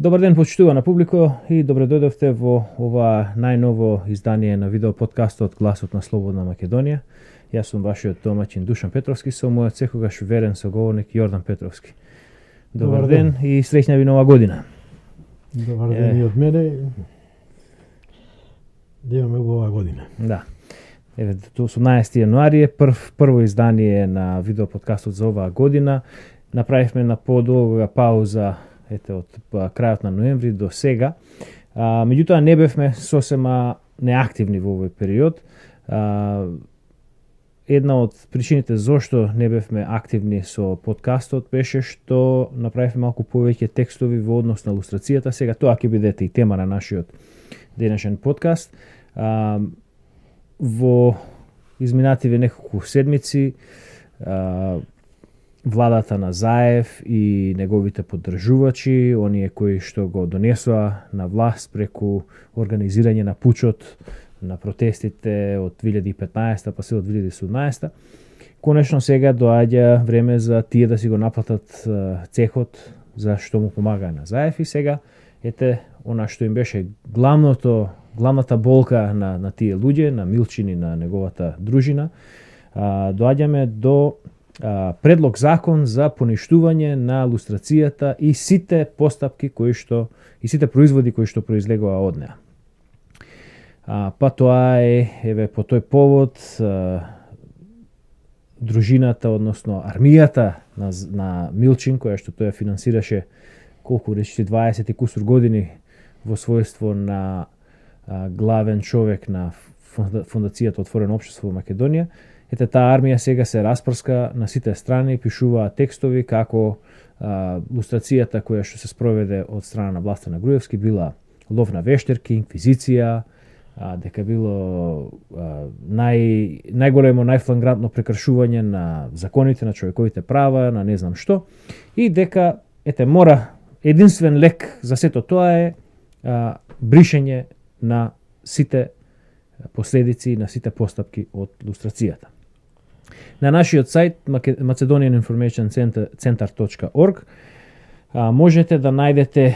Добар ден, почитувана публико, и добре дојдовте во ова најново издание на видео подкастот Гласот на Слободна Македонија. Јас сум вашиот домаќин Душан Петровски, со мојот секогаш верен соговорник Јордан Петровски. Добар ден и среќна ви нова година. Добар ден и од мене. Да имаме убава година. Да. Еве, 18 јануари е прво издание на видео подкастот за оваа година. Направивме на подолга пауза од крајот на ноември до сега. Меѓутоа не бевме сосема неактивни во овој период. Една од причините зошто не бевме активни со подкастот беше што направивме малку повеќе текстови во однос на илустрацијата. Сега тоа ќе биде и тема на нашиот денешен подкаст. Во изминативе неколку седмици владата на Заев и неговите поддржувачи, оние кои што го донесоа на власт преку организирање на пучот, на протестите од 2015 па се од 2017, конечно сега доаѓа време за тие да си го наплатат цехот за што му помагаа на Заев, и сега она што им беше главната болка на тие луѓе, на Милчин и на неговата дружина, доаѓаме до предлог закон за поништување на лустрацијата и сите постапки и сите производи кои што произлегува од неа. Па тоа е по тој повод дружината, односно армијата на Милчин, која што тој финансираше колку речи 20 и кусур години во својство на главен човек на фондацијата Отворено општество во Македонија. Таа армија сега се распрска на сите страни, пишуваат текстови како лустрацијата која што се спроведе од страна на власта на Груевски била лов на вештерки, инквизиција, дека било најголемо, најфлагрантно прекршување на законите, на човековите права, на не знам што, и дека мора единствен лек за сето тоа е бришење на сите последици, на сите постапки од лустрацијата. На нашиот сајт macedonianinformationcenter.org можете да најдете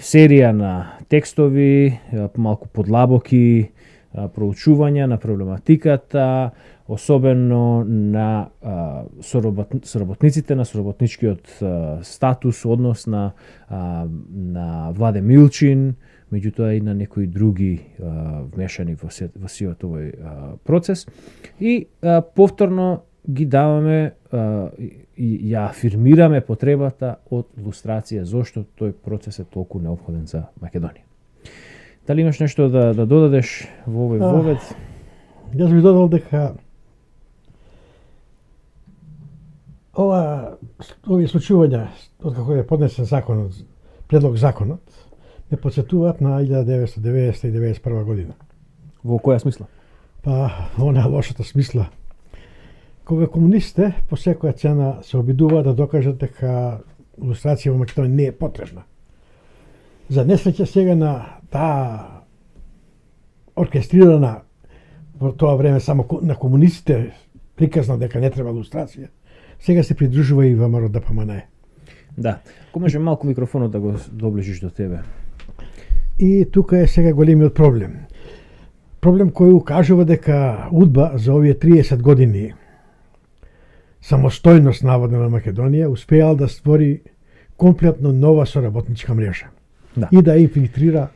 серија на текстови, малку подлабоки проучувања на проблематиката, особено на соработниците, на соработничкиот статус, однос на Владе Милчин, меѓутоа и на некои други вмешани во сиот овој процес. И повторно ги даваме и ја афирмираме потребата од лустрација, зошто тој процес е толку неопходен за Македонија. Дали имаш нешто да додадеш во овој вовед? Јас би додал дека овие случувања, откако е поднесен законот, предлог законот, не подсетуваат на 1990 и 1991 година. Во која смисла? Па, она лошата смисла. Кога комунистите по секоја цена се обидуваат да докажат дека лустрација во Македонија не е потребна. За несреќа сега на таа оркестрирана во тоа време само на комунистите приказна дека не треба лустрација, сега се придружува и ВМРО ДПМНЕ. Да, ако може малку микрофонот да го доближиш до тебе. И тука е сега големиот проблем. Проблем кој укажува дека УДБА за овие 30 години самостојност наводна на Македонија успеал да створи комплетно нова соработничка мрежа. Да. И да инфилтрира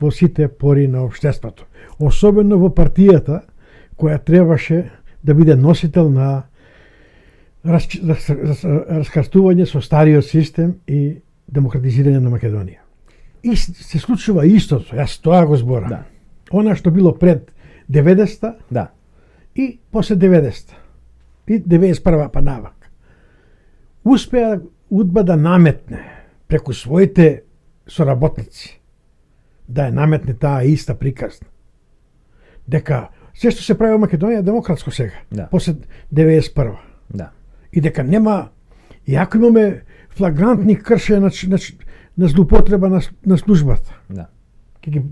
во сите пори на општеството. Особено во партијата која требаше да биде носител на раскартување со стариот систем и демократизирање на Македонија. И се случува истото, јас тоа го зборам. Да. Она што било пред 90-та, да, и после 90-та. И 91-та па навак. Успеа УДБА да наметне преку своите соработници, да ја наметне таа иста приказна. Дека се што се прави во Македонија е демократско сега, да, после 91-та. Да. И дека нема, иако имаме флагрантни кршења на злоупотреба на службата. Да. Ќе ги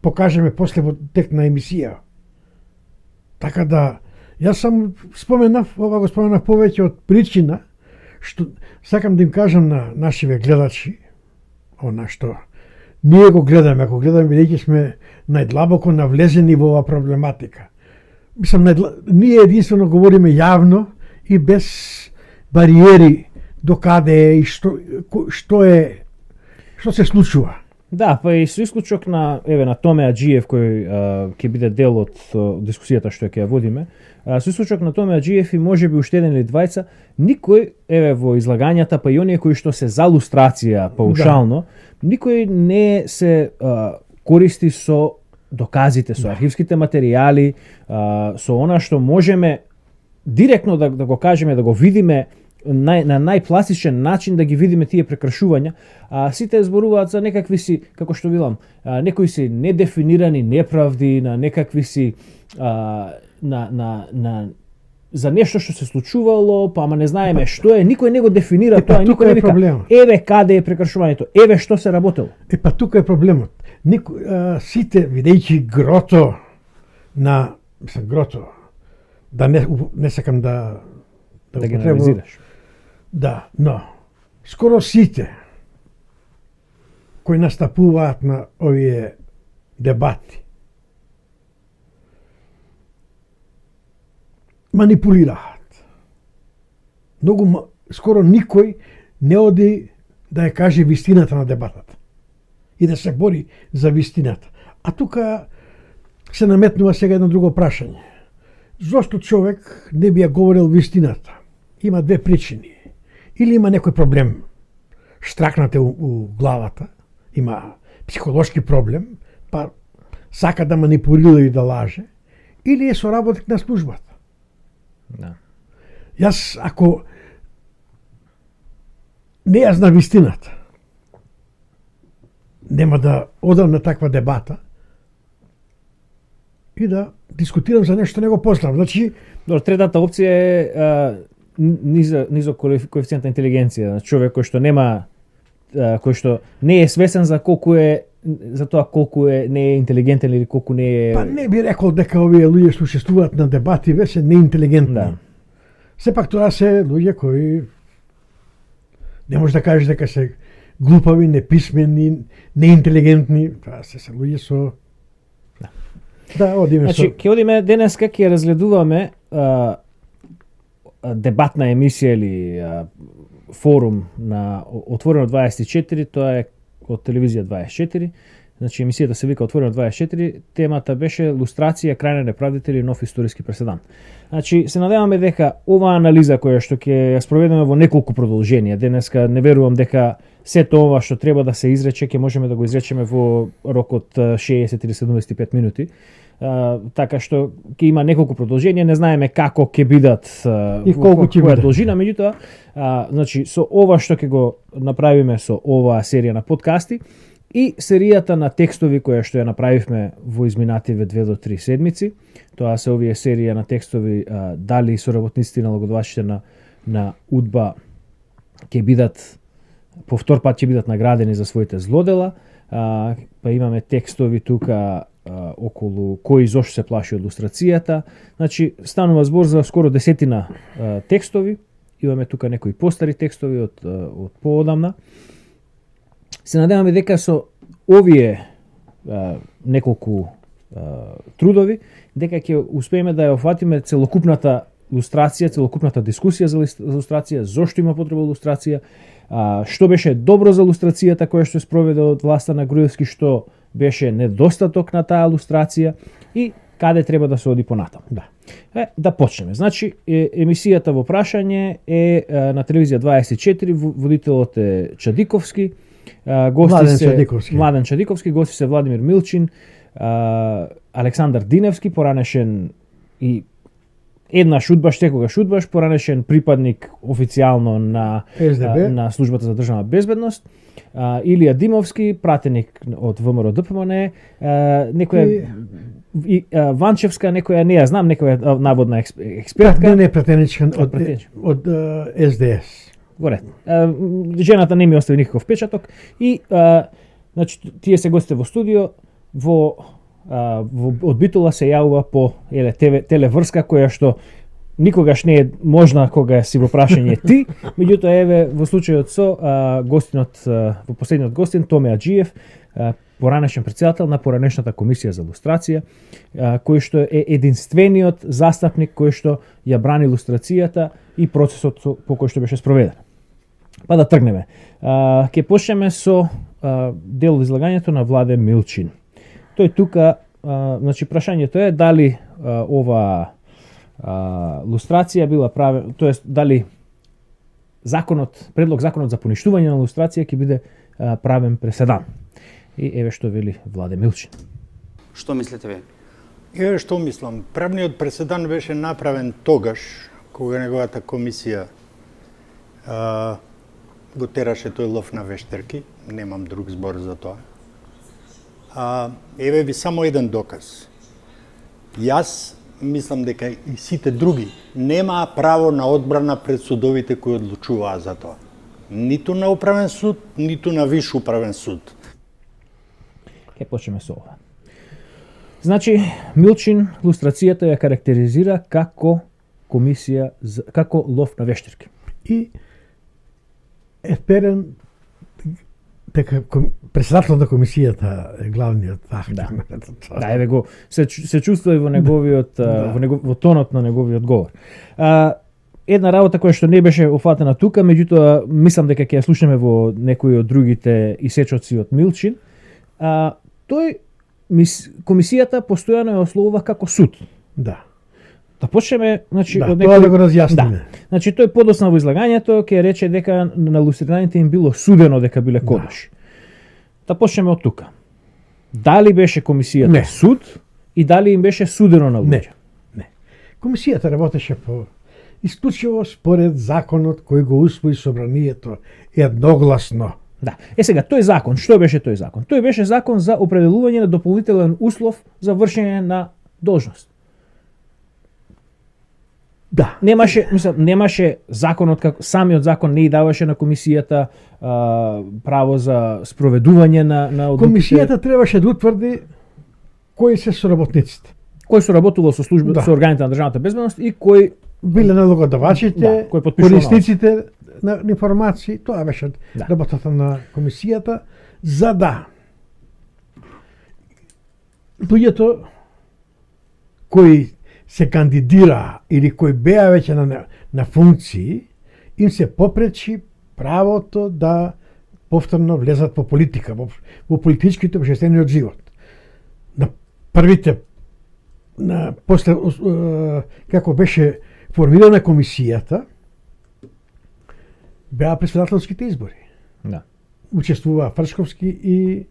покажеме после во тек на емисија. Така да, јас сам споменав повеќе од причина, што сакам да им кажам на нашиве гледачи, она што ние го гледаме, ако гледаме бидејќи сме најдлабоко навлезени во оваа проблематика. Мислам, ние единствено говориме јавно и без бариери до каде е и што се случува. Да, па и со исклучок на Томе Аџиев кој ќе биде дел од дискусијата што ќе ја водиме. Со исклучок на Томе Аџиев и можеби уште еден или двајца, никој во излагањата, па и оние кои што се за лустрација паушално, никој не се користи со доказите, со архивските материјали, со она што можеме директно да го кажеме, да го видиме на најпластичен начин, да ги видиме тие прекршувања, сите зборуваат за некакви си, како што велам, некои си недефинирани неправди, на некакви си за нешто што се случувало, па ама не знаеме што е, никој не го дефинира тоа, никој не вика, еве каде е прекршувањето, еве што се работело. Па тука е проблемот. Сите, видејќи грото, да не сакам да генерализираш. Да, но скоро сите кои настапуваат на овие дебати манипулираат. Скоро никој не оди да ја каже вистината на дебатата и да се бори за вистината. А тука се наметнува сега едно друго прашање. Зошто човек не би ја говорил вистината? Има две причини. Или има некој проблем, штракнате у главата, има психолошки проблем, па сака да манипулира и да лаже, или е соработник на службата. Да. Јас, ако не ја знам вистината, нема да одам на таква дебата и да дискутирам за нешто не го познавам. Значи, третата опција е низок коефициент на интелигенција, човек кој што кој што не е свесен за тоа колку не е интелигентен или колку не е. Па не би рекол дека овие луѓе што учествуваат на дебати веќе неинтелигентни. Да. Сепак тоа се луѓе кои не може да кажеш дека се глупави, неписмени, неинтелигентни, тоа се луѓе со одиме Значи, ќе одиме денеска, ќе разгледуваме дебатна емисија или форум на Отворено 24, тоа е од телевизија 24. Значи емисијата се вика Отворено 24, темата беше лустрација, крај на неправдите или нов историски преседан. Значи се надеваме дека оваа анализа која што ќе ја спроведеме во неколку продолженија, денеска не верувам дека сето ова што треба да се изрече ќе можеме да го изречеме во рок од 60 или 75 минути. Така што ќе има неколку продолженија, не знаеме како ќе бидат и колку ќе биде должина, меѓутоа, значи со ова што ќе го направиме со оваа серија на подкасти и серијата на текстови која што ја направивме во изминативе 2 до 3 седмици, тоа се овие серија на текстови дали соработниците на логодвачите на УДБА ќе бидат по втор пат ќе бидат наградени за своите злодела, па имаме текстови тука околу кој зошто се плаши од лустрацијата. Значи, станува збор за скоро 10 текстови. Имаме тука некои постари текстови од поодамна. Се надеваме дека со овие неколку трудови, дека ќе успееме да ја офатиме целокупната лустрација, целокупната дискусија за лустрација, зошто има потреба лустрација, што беше добро за лустрацијата која што се спроведе од власта на Груевски, што беше недостаток на таа лустрација и каде треба да се оди понатаму. Да почнеме. Значи, емисијата во прашање е на телевизија 24, водителот е Чадиковски, Младен Чадиковски, гости се Владимир Милчин, Александар Диневски, поранешен и еднаш удбаш, секогаш удбаш, поранешен припадник официјално на службата за државна безбедност, Илија Димовски, пратеник од ВМРО ДПМН, некоја Ванчевска, некоја не ја знам, некоја наводна експертка. Не пратеничка од СДС. Горед. Жената не ми остави никаков печаток и значи тие се гостите во студио, од Битола се јавува по телеврска која што никогаш не е можна кога си во прашање ти, меѓутоа еве во случајот со гостинот, во последниот гостин Томе Аџиев, поранешен председател на поранешната комисија за лустрација, кој што е единствениот застапник кој што ја брани лустрацијата и процесот по кој што беше спроведен. Па да тргнеме. Ќе почнеме со дел од излагањето на Владе Милчин. Тој тука, значи прашањето е дали ова лустрација била правена, тоест дали предлог законот за поништување на лустрација ќе биде правен преседан. И еве што вели Владе Милчин. Што мислите вие? Еве што мислам. Правниот преседан беше направен тогаш кога неговата комисија го тераше тој лов на вештерки. Немам друг збор за тоа. Еве ви само еден доказ. Јас мислам дека и сите други немаа право на одбрана пред судовите кои одлучуваа за тоа. Ниту на управен суд, ниту на виш управен суд. Ке почнеме со ова. Значи, Милчин лустрацијата ја карактеризира како комисија, како лов на вештерки. И е вперен дека председател на комисијата е главниот актер. Да, еве го се чувствува и во неговиот во тонот на неговиот говор. Една работа која што не беше офатена тука, меѓутоа мислам дека ќе ја слушнеме во некои од другите исечоци од Милчин. Комисијата постојано ја ословува како суд. Да. Да почнеме, значи Да, од тоа да го разјасниме. Да. Значи тој подоцна во излагањето ќе рече дека на лустрираните им било судено дека биле кодоши. Да почнеме од тука. Дали беше комисијата суд и дали им беше судено на луѓе? Не. Комисијата работеше по исклучиво според законот кој го усвои собранието едногласно. Да. Сега, тој закон, што беше тој закон? Тој беше закон за определување на дополнителен услов за вршење на должност. Да. Немаше законот, самиот закон не и даваше на комисијата право за спроведување на одлуките. Комисијата требаше да утврди кои се соработниците. Кој соработувал со служба, со органите на државната безбедност и кој биле налогодавачите, корисниците на информации. Тоа беше работата на комисијата, за да луѓето кои се кандидира или кои беа веќе на функции, им се попречи правото да повторно влезат во политика, во политичките обштествениот живот. На првите, после како беше формирана комисијата, беа председателските избори. Да. Учествуваа Фрчковски и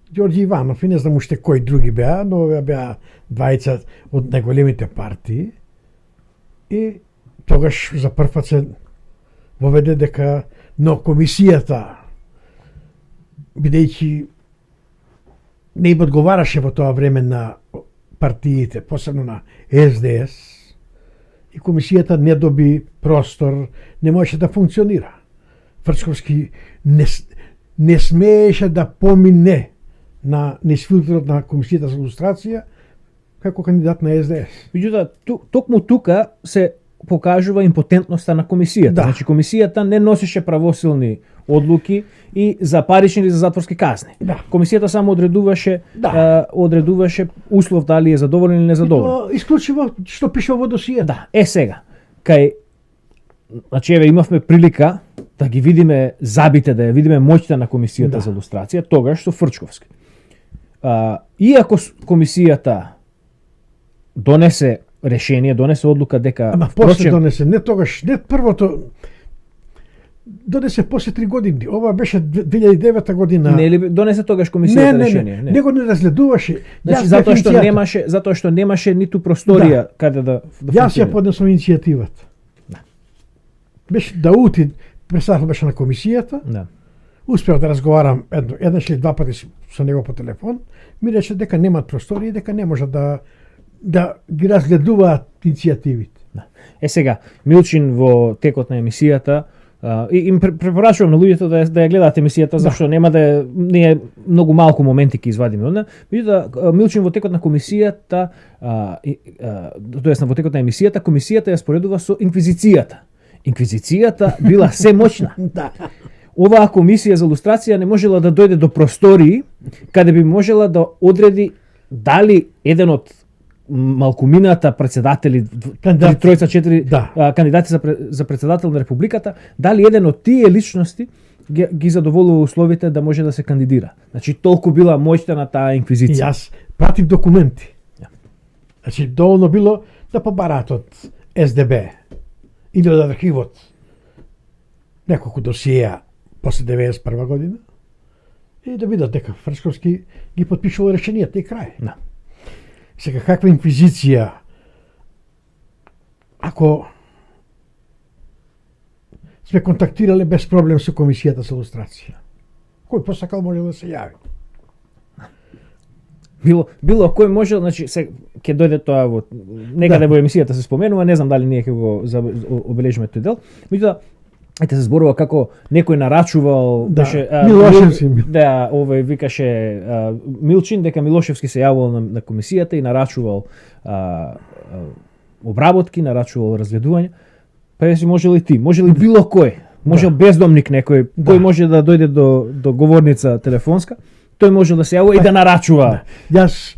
Ѓорѓи Иванов и не знам уште кои други беа, но беа двајца од најголемите партии. И тогаш за прв пат се воведе дека но комисијата, бидејќи не им одговараше во тоа време на партиите, посебно на СДС, и комисијата не доби простор, не можеше да функционира. Фрчковски не смееше да помине на нисфилтрот на комисијата за лустрација како кандидат на СДС. Меѓутоа, токму тука се покажува импотентноста на комисијата. Да. Значи, комисијата не носеше правосилни одлуки и за парични или за затворски казни. Да. Комисијата само одредуваше услов дали е задоволен или незадоволен. Исклучиво што пише во досијата. Да, сега, значи еве имавме прилика да ги видиме забите, да ја видиме моќта на комисијата за лустрација, тогаш со Фрчковски. Иако комисијата донесе решение, донесе одлука дека... Ама после донесе, не тогаш, не првото, донесе после 3 години. Ова беше 2009 година. Не ли донесе тогаш комисијата решение? Не го не разгледуваше. Значи, затоа што немаше ниту просторија каде да Јас ја поднесов иницијативата. Да. Беше Даути, председател беше на комисијата. Да. Успеав да разговарам еднаш или два пати со него по телефон. Ми рече дека немаат просторија и дека не може да ги разгледуваат иницијативите. Да. Сега, Милчин во текот на емисијата И им препорачувам на луѓето да ја гледаат емисијата, зашто нема да ние многу малку моменти ќе извадиме од неа. Меѓутоа Милчин во текот на комисијата, тоест во текот на емисијата, комисијата ја споредува со инквизицијата. Инквизицијата била се моќна. Да. Оваа комисија за лустрација не можела да дојде до простории каде би можела да одреди дали еден од малкумината председатели, тројца, четири кандидати за председател на републиката, дали еден од тие личности ги задоволува условите да може да се кандидира. Значи толку била моќна таа инквизиција. И јас пратив документи. Значи доволно било да побараат од СДБ или од архивот неколку досиеа после 91 година и да видат дека Фршковски ги потпишувал решенијата и крај. Да. Сега, каква инквизиција, ако сме контактирале без проблем со комисијата за лустрација, кој посакал може да се јави? Било кој може, значи ќе дојде тоа во некаде во емисијата се споменува, не знам дали ние ќе го обележиме тој дел. Меѓутоа, ете се зборува како некој нарачувал, беше Милошевски. Да, овој викаше Милчин дека Милошевски се јавувал на комисијата и нарачувал обработки, нарачувал разгледување. Па си можел и ти, можел и било кој, можел бездомник некој, кој може да дојде до говорница телефонска, тој може да се јавува и да нарачува. Јас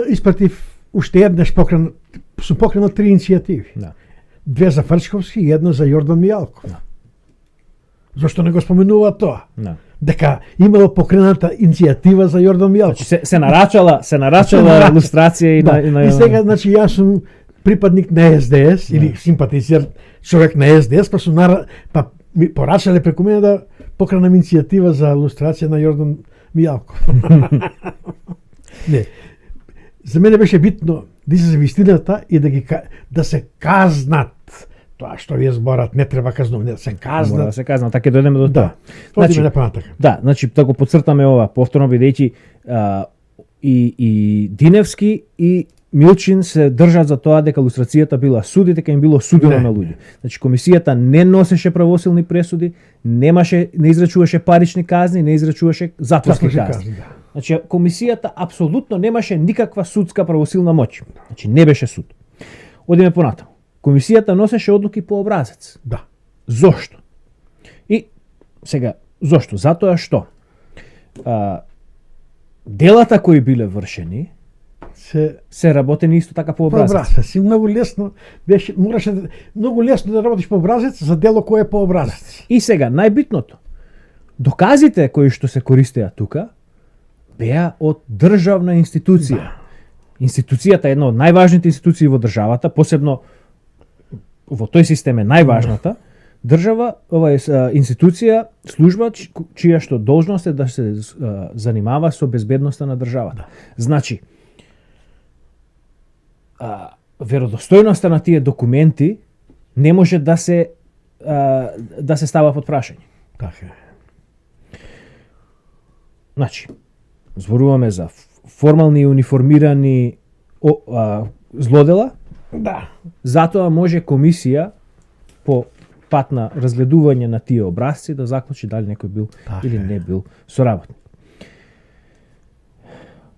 испратив уште еднаш сум покренал 3 иницијативи. Да. 2 за Фрчковски и 1 за Јордан Мијалков. Да. Зошто не го споменува тоа? Да. Дека имало покрената иницијатива за Јордан Мијалков. Значи се нарачала лустрација и на И сега, значи, јас сум припадник на СДС или симпатизер човек на СДС, па ми порачале преку мене да покренам иницијатива за лустрација на Јордан Мијалков. Не. За мене беше битно да излезе вистината и да се казнат. Тоа што вие зборат не треба кажнување, да се казнат. Мора да се казнат, така ќе дојдеме до тоа. Одиме да понатака. Да, значи да го потцртаме ова, повторно бидејќи и Диневски и Милчин се држат за тоа дека лустрацијата била суд и дека им било судено на луѓе. Значи комисијата не носеше правосилни пресуди, не израчуваше парични казни, не израчуваше затворски казни. Значи комисијата апсолутно немаше никаква судска правосилна моќ. Значи не беше суд. Одиме понатаму. Комисијата носеше одлуки по образец. Да. Зошто? И сега, зошто? Затоа што делата кои биле вршени се работени исто така по образец. Си многу лесно мораше многу лесно да работиш по образец за дело кое е по образец. И сега најбитното, доказите кои што се користеа тука беа од државна институција. Да. Институцијата е една од најважните институции во државата, посебно во тој систем е најважната. Држава, ова е институција, служба чија што должност е да се занимава со безбедноста на државата. Значи, веродостојноста на тие документи не може да се става под прашање. Така. Значи, зборуваме за формални и униформирани злодела. Да. Затоа може комисија по пат на разгледување на тие образци да заклучи дали некој бил или не бил соработник.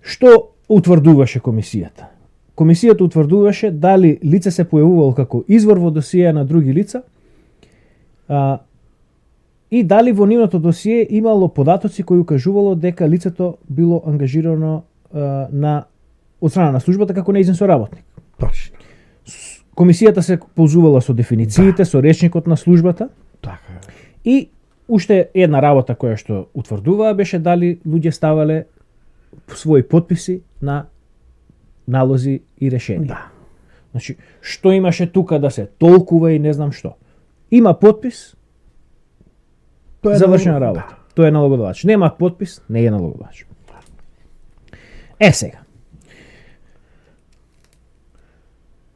Што утврдуваше комисијата? Комисијата утврдуваше дали лице се појавувало како извор во досие на други лица и дали во нивното досие имало податоци кои укажувало дека лицето било ангажирано од страна на службата како нејзин соработник. Точно. Комисијата се ползувала со дефинициите, со речникот на службата. Така. И уште една работа која што утврдуваа беше дали луѓе ставале своји подписи на налози и решенија. Да. Значи, што имаше тука да се толкува и не знам што. Има подпис, Тоа е завршена работа. Да. Тоа е налогодавач. Нема подпис, не е налогодавач. Сега.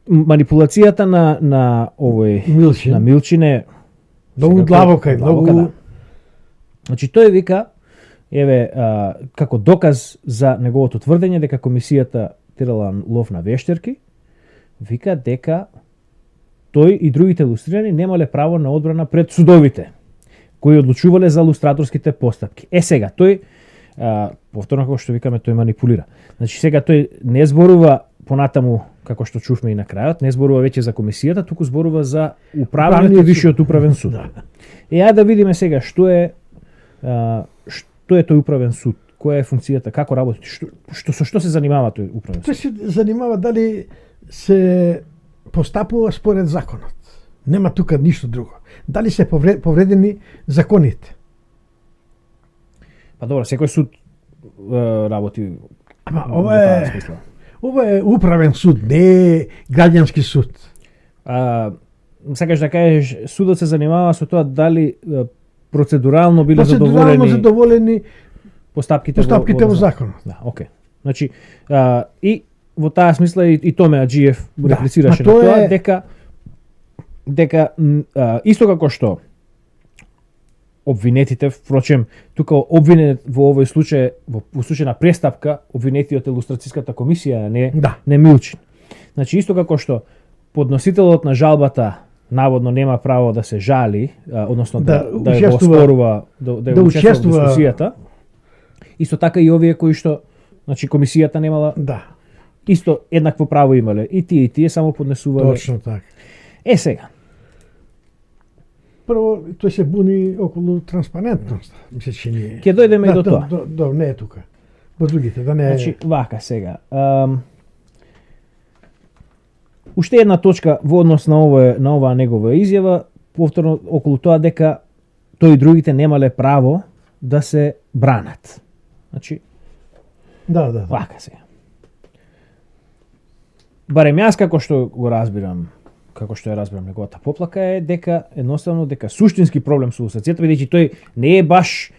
Манипулацијата на овој Милчин. на Милчин е Многу длабока и многу. Да. Значи тој вика како доказ за неговото тврдење дека комисијата терала лов на вештерки, вика дека тој и другите лустрирани немале право на одбрана пред судовите, кои одлучувале за лустраторските постапки. Сега, тој, повторно како што викаме, тој манипулира. Значи, сега тој не зборува понатаму, како што чувме и на крајот, не зборува веќе за комисијата, туку зборува за управниот и вишиот управен суд. Ја да видиме сега што е тој управен суд, која е функцијата, како работи, со што се занимава тој управен суд? Тој се занимава дали се постапува според законот. Нема тука ништо друго. Дали се повредени законите. Па добро, секој суд работи. Ама ова е управен суд, не е граѓански суд. Сакаш да кажеш, судот се занимава со тоа дали процедурално биле задоволени постапките во законот. Да, окей. Значи, и во таа смисла и Томе Аџиев реплицираше на тоа дека исто како што обвинетите, впрочем, тука обвинет во овој случај, во случај на престапка, обвинетиот е лустрацијската комисија, не Милчин. Значи, исто како што подносителот на жалбата наводно нема право да се жали, односно да го оспорува, да учествува во дискусијата, исто така и овие кои што, значи, комисијата немала, исто еднакво право имале. И тие само поднесувале. Точно така. Сега. Прво, тој се буни околу транспарентност. Мисля, че не е. Ќе дојдеме и до тоа. Не е тука. Во другите, да не е. Значи, вака сега. Уште една точка во однос на оваа негова изјава, повторно околу тоа дека тој и другите немале право да се бранат. Значи, вака сега. Барем јас како што го разбирам, како што ја разбирам неговата поплака е дека едноставно дека суштински проблем со лустрацијата, бидејќи тој не е баш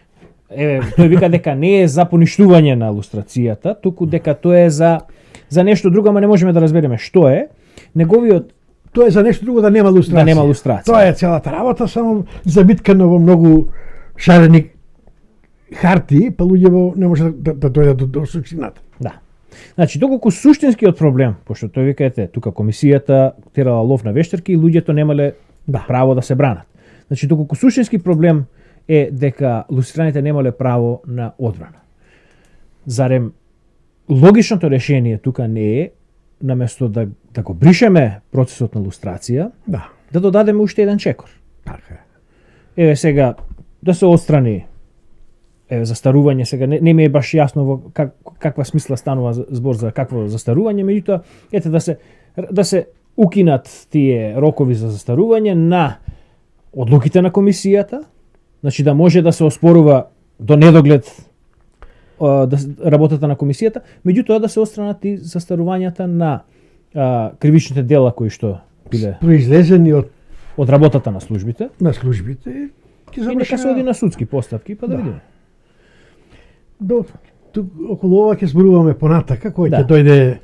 тој вика дека не е за поништување на лустрацијата, туку дека тоа е за нешто друго, ама не можеме да разбереме што е. Неговиот тоа е за нешто друго, да нема лустрација. Тоа е целата работа, само забиткано во многу шарени харти, па луѓето не може да дојдат до суштината. Да. Значи, доколку суштинскиот проблем, пошто тој вика тука комисијата терала лов на вештерки и луѓето немале право да се бранат. Значи, доколку суштински проблем е дека лустрираните немале право на одбрана. Зарем логичното решение тука не е наместо да го бришеме процесот на лустрација, да додадеме уште еден чекор. Така е. Сега да се отстрани застарување, сега не ми е баш јасно во каква смисла станува збор за какво застарување, меѓутоа да се укинат тие рокови за застарување на одлуките на комисијата, значи да може да се оспорува до недоглед работата на комисијата, меѓутоа да се отстранат и застарувањата на кривичните дела кои што биле произлезени од работата на службите. И нека се оди на судски постапки, па да видиме. Околу ова ќе зборуваме понатака, кој ќе дојде,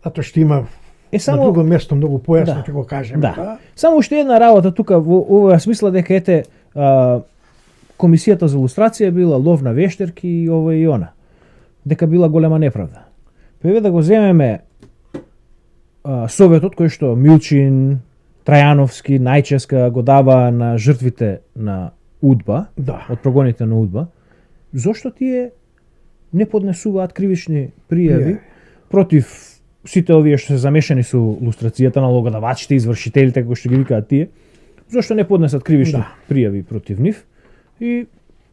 затоа што има на друго место многу појасно ќе го кажеме. Само уште една работа тука во оваа смисла дека комисијата за лустрација била лов на вештерки и ова и она. Дека била голема неправда. Па да го земеме советот кој што Милчин, Трајановски, Најческа го дава на жртвите на УДБА, од прогоните на УДБА, зошто тие не поднесуваат кривични пријави против сите овие што се замешани со лустрацијата, налогодавачите, извршителите, како што ги викаат тие, зошто не поднесат кривични пријави против нив и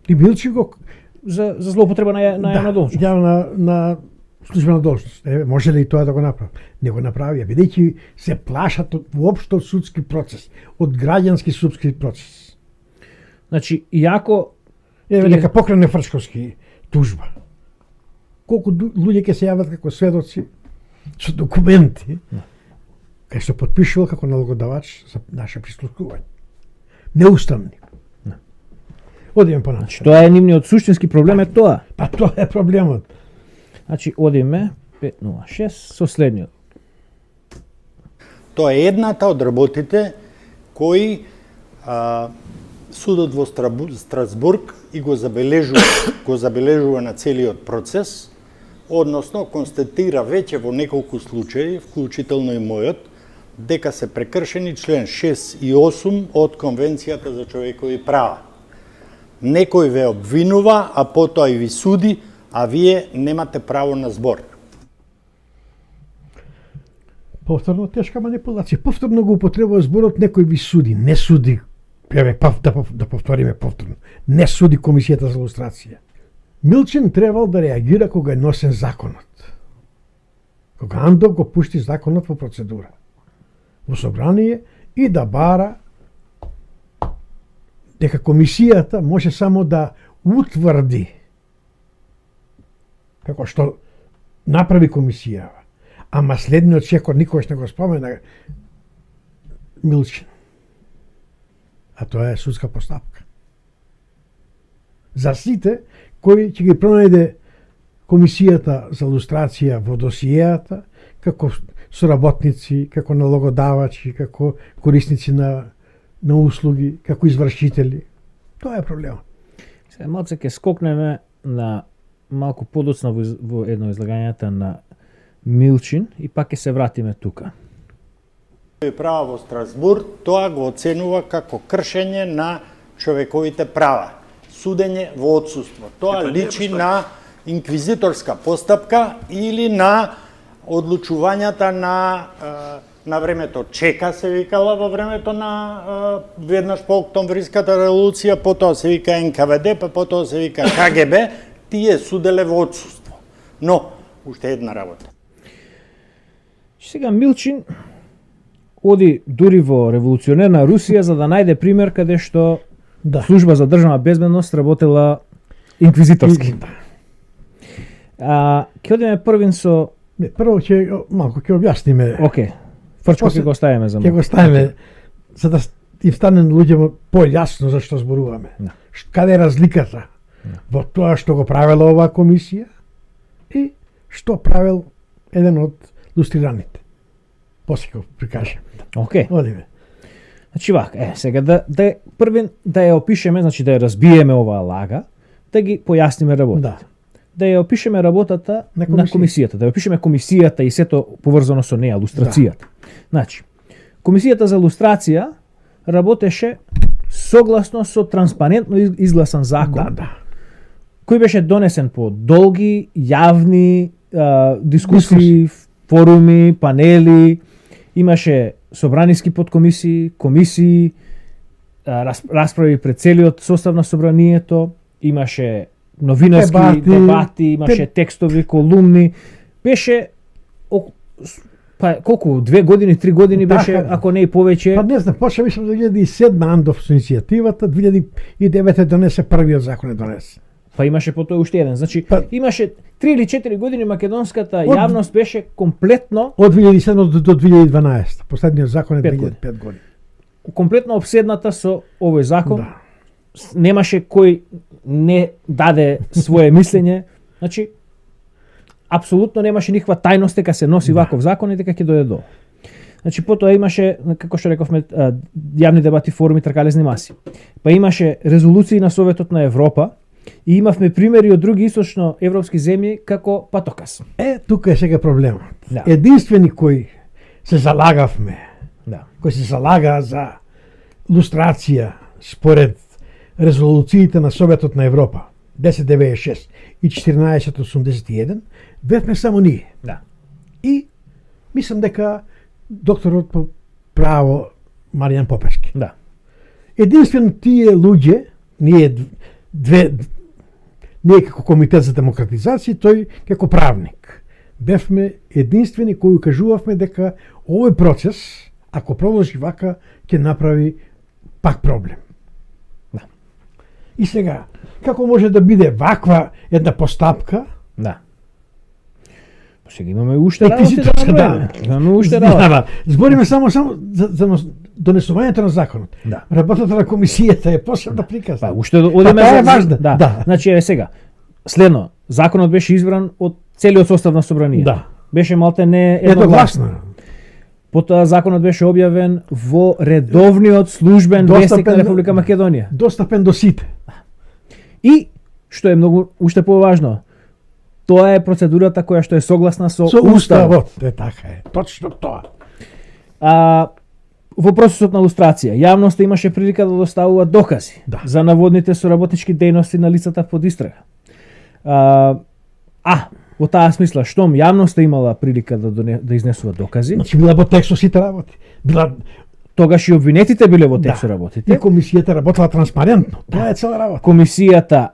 Милчин го за злоупотреба на јавна должност. На службена должност. Може ли и тоа да го направи? Не го направија, бидејќи се плашат воопшто од судски процес, од граѓански судски процес. Значи, иако нека покрене Фршковски тужба. Колку луѓе ќе се јават како сведоци со документи, кај што потпишува како налогодавач за наше прислушкување. Неуставни. Одиме понатаму. Значи, тоа е нивниот суштински проблем е тоа. Па тоа е проблемот. Значи, одиме 506 со следниот. Тоа е едната од работите кои судот во Страсбург и го забележува на целиот процес, односно констатира веќе во неколку случаи, вклучително и мојот, дека се прекршени член 6 и 8 од Конвенцијата за човекови права. Некој ве обвинува, а потоа и ви суди, а вие немате право на збор. Повторно тешка манипулација. Повторно го употребува зборот некој ви суди, не суди. Да повториме повторно. Не суди Комисијата за лустрација. Милчин требал да реагира кога е носен законот. Кога Андов го пушти законот во процедура, во собрание и да бара дека комисијата може само да утврди како што направи комисијава. Ама следниот секор никогаш не го спомена Милчин. А тоа е судска постапка. За сите кои ќе ги пронајде Комисијата за лустрација во досиеата, како соработници, како налогодавачи, како корисници на услуги, како извршители. Тоа е проблемот. Сега малце ќе скокнеме на малку подоцна во едно излагањата на Милчин и пак ќе се вратиме тука. Права во Страсбург, тоа го оценува како кршење на човековите права. Судење во отсуство. Тоа личи на инквизиторска постапка или на одлучувањата на времето Чека се викала во времето на веднаш по Октомвриската револуција, потоа се вика НКВД, па потоа се вика КГБ, тие суделе во отсуство. Но уште една работа. Сега Милчин оди дури во револуционерна Русија за да најде пример каде што служба за државна безбедност работела инквизиторски. Ќе одиме првин со... Не, прво ќе малку ќе објасниме. Океј. Фрчко ќе го ставиме за малку. Ќе го ставиме за да им стане луѓето појасно за што зборуваме. Каде е разликата во тоа што го правела оваа комисија и што правел еден од лустрираните. После ќе прикажем. Океј. Одиме. Значи вака, сега да првин да ја опишеме, значи да ја разбиеме оваа лага, да ги појасниме работата. Да ја опишеме работата на комисијата, да ја опишеме комисијата и сето поврзано со неа, лустрацијата. Значи, комисијата за лустрација работеше согласно со транспарентно изгласан закон, кој беше донесен по долги, јавни дискусии, форуми, панели, имаше собраниски подкомисии, комисии, расправи пред целиот состав на собранието, имаше новинарски дебати, имаше текстови, колумни, беше колку 2 години, 3 години беше, ако не и повеќе. Па не знам, почна мислам 2007 Андов со иницијативата, 2009 донесе првиот закон донесе. Па имаше потоа уште еден. Значи имаше 3 или 4 години македонската јавност беше комплетно од 2007 до 2012. Последниот закон е 2005 години. Комплетно обседната со овој закон. Немаше кој не даде свое мислење. Значи апсолутно немаше никаква тајност дека се носи ваков закон и дека ќе дојде до. Значи потоа имаше, како што рековме, јавни дебати, форуми, тркалезни маси. Па имаше резолуции на Советот на Европа и имавме примери од други источно европски земји како патокас. Тука е сега проблемот. Единствени кој се залагавме, кој се залага за лустрација според резолуциите на Советот на Европа 1096 и 1481, бевме само ние. И мислам дека докторот по право Маријан Попешки. Единствено тие луѓе, ние како Комитет за демократизација, тој како правник, бевме единствени кои укажувавме дека овој процес, ако продолжи вака, ќе направи пак проблем. И сега, како може да биде ваква една постапка? Сега имаме уште работи да направиме. Имаме уште работи. Збориме само за донесувањето на законот. Работата на комисијата е посебна приказна. Уште одиме за важна. Значи сега, следно, законот беше избран од целиот состав на собранието. Беше малте не едногласно. Потоа законот беше објавен во редовниот службен вестник на Република Македонија. Достапен до сите. И што е многу уште поважно, тоа е процедурата која што е согласна со уставот. Така е, точно тоа. Во процесот на лустрација, јавноста имаше прилика да доставува докази Да. за наводните соработнички дејности на лицата под истрага. Во таа смисла, штом јавноста имала прилика да изнесува докази, Значи била во текст со сите работи. Била тогаш и обвинетите биле во текст со и работите. комисијата работела транспарентно. Тоа е цела работа. Комисијата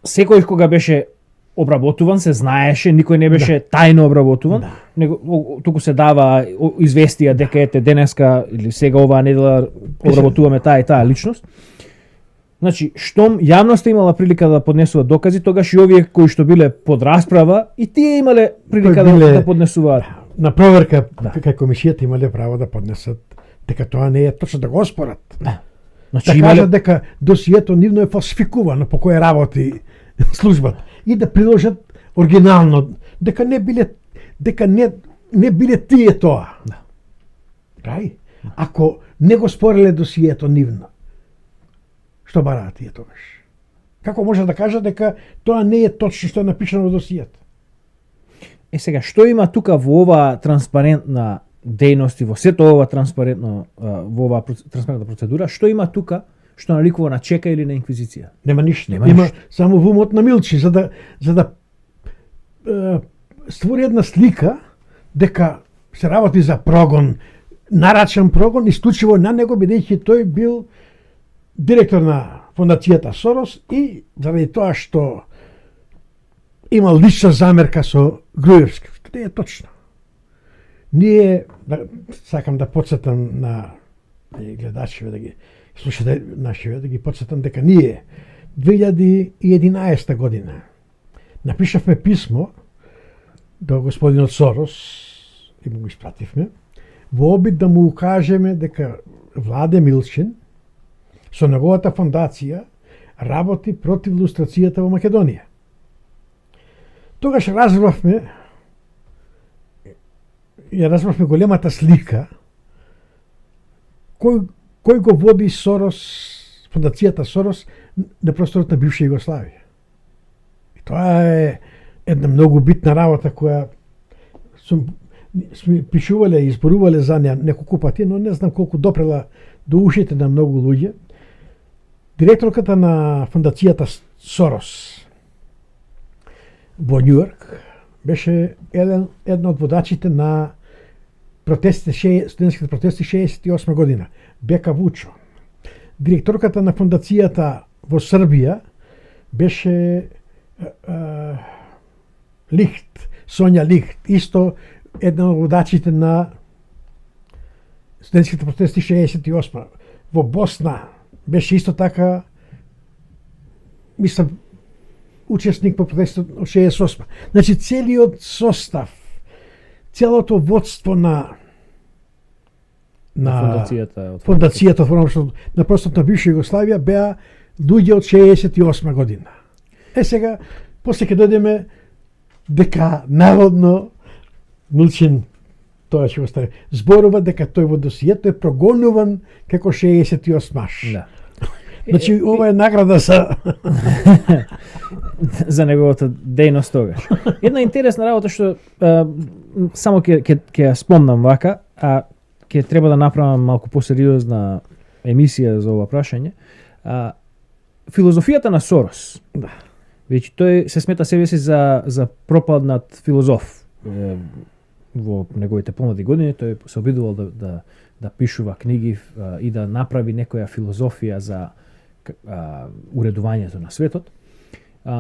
секој кога беше обработуван се знаеше, никој не беше тајно обработуван, него туку се дава известија дека ете денеска или сега оваа недела обработуваме таа и таа личност. Значи, штом јавноста имала прилика да поднесува докази, тогаш и овие кои што биле под расправа и тие имале прилика да поднесуваат. На проверка кај комисијата имале право да поднесат дека тоа не е точно, да го оспорат. Значи, Да кажат дека досието нивно е фалсификувано по кое работи службата и да приложат оригинално дека не биле тие тоа. Кај? Ако не го спореле досието нивно, што бараат тие тогаш? Како може да кажат дека тоа не е точно што е напишано во досието? Сега, што има тука во оваа транспарентна дејност и во сето ова транспарентно, во оваа транспарентна процедура, што има тука што наликува на чека или на инквизиција? Нема ништо. Нема Има ништо. само во умот на Милчи за да створи една слика дека се работи за прогон, нарачен прогон, исклучиво на него, бидејќи тој бил директор на фондацијата Сорос и заради тоа што имал лична замерка со Груевски. Што не е точно. Ние, сакам да подсетам на гледачите, да ги слушате нашиве, да ги подсетам дека ние 2011 година напишавме писмо до господинот Сорос и му го испративме во обид да му укажеме дека Владе Милчин со неговата фондација работи против лустрацијата во Македонија. Тогаш разбравме големата слика кој го води Сорос, фондацијата Сорос на просторот на бивша Југославија. И тоа е една многу битна работа која сме пишувале и изборувале за неа неколку пати, но не знам колку допрела до ушите на многу луѓе. Директорката на фондацијата Сорос во Њујорк беше една од водачите на студентските протести 68 година, Бека Вучо. Директорката на фондацијата во Србија беше Лихт, Сонја Лихт, исто една од водачите на студентските протести 68. Во Босна беше исто така, мислам, учесник по протестот од 68. Значи, целиот состав, целото водство на фондацијата на просторот на бивша Југославија беа луѓе од 68 година. Сега, после ќе дојдеме дека наводно Милчин, тоа ќе го стави, зборува дека тој во досието е прогонуван како 68-маш. Да. Значи, ова е награда за неговата дејност тогаш. Една интересна работа што само ќе ја спомнам вака, а ќе треба да направам малку посериозна емисија за ова прашање. Филозофијата на Сорос. Да. Веќе тој се смета себе си за пропаднат филозоф. Во неговите помлади години тој се обидувал да пишува книги и да направи некоја филозофија за уредувањето на светот.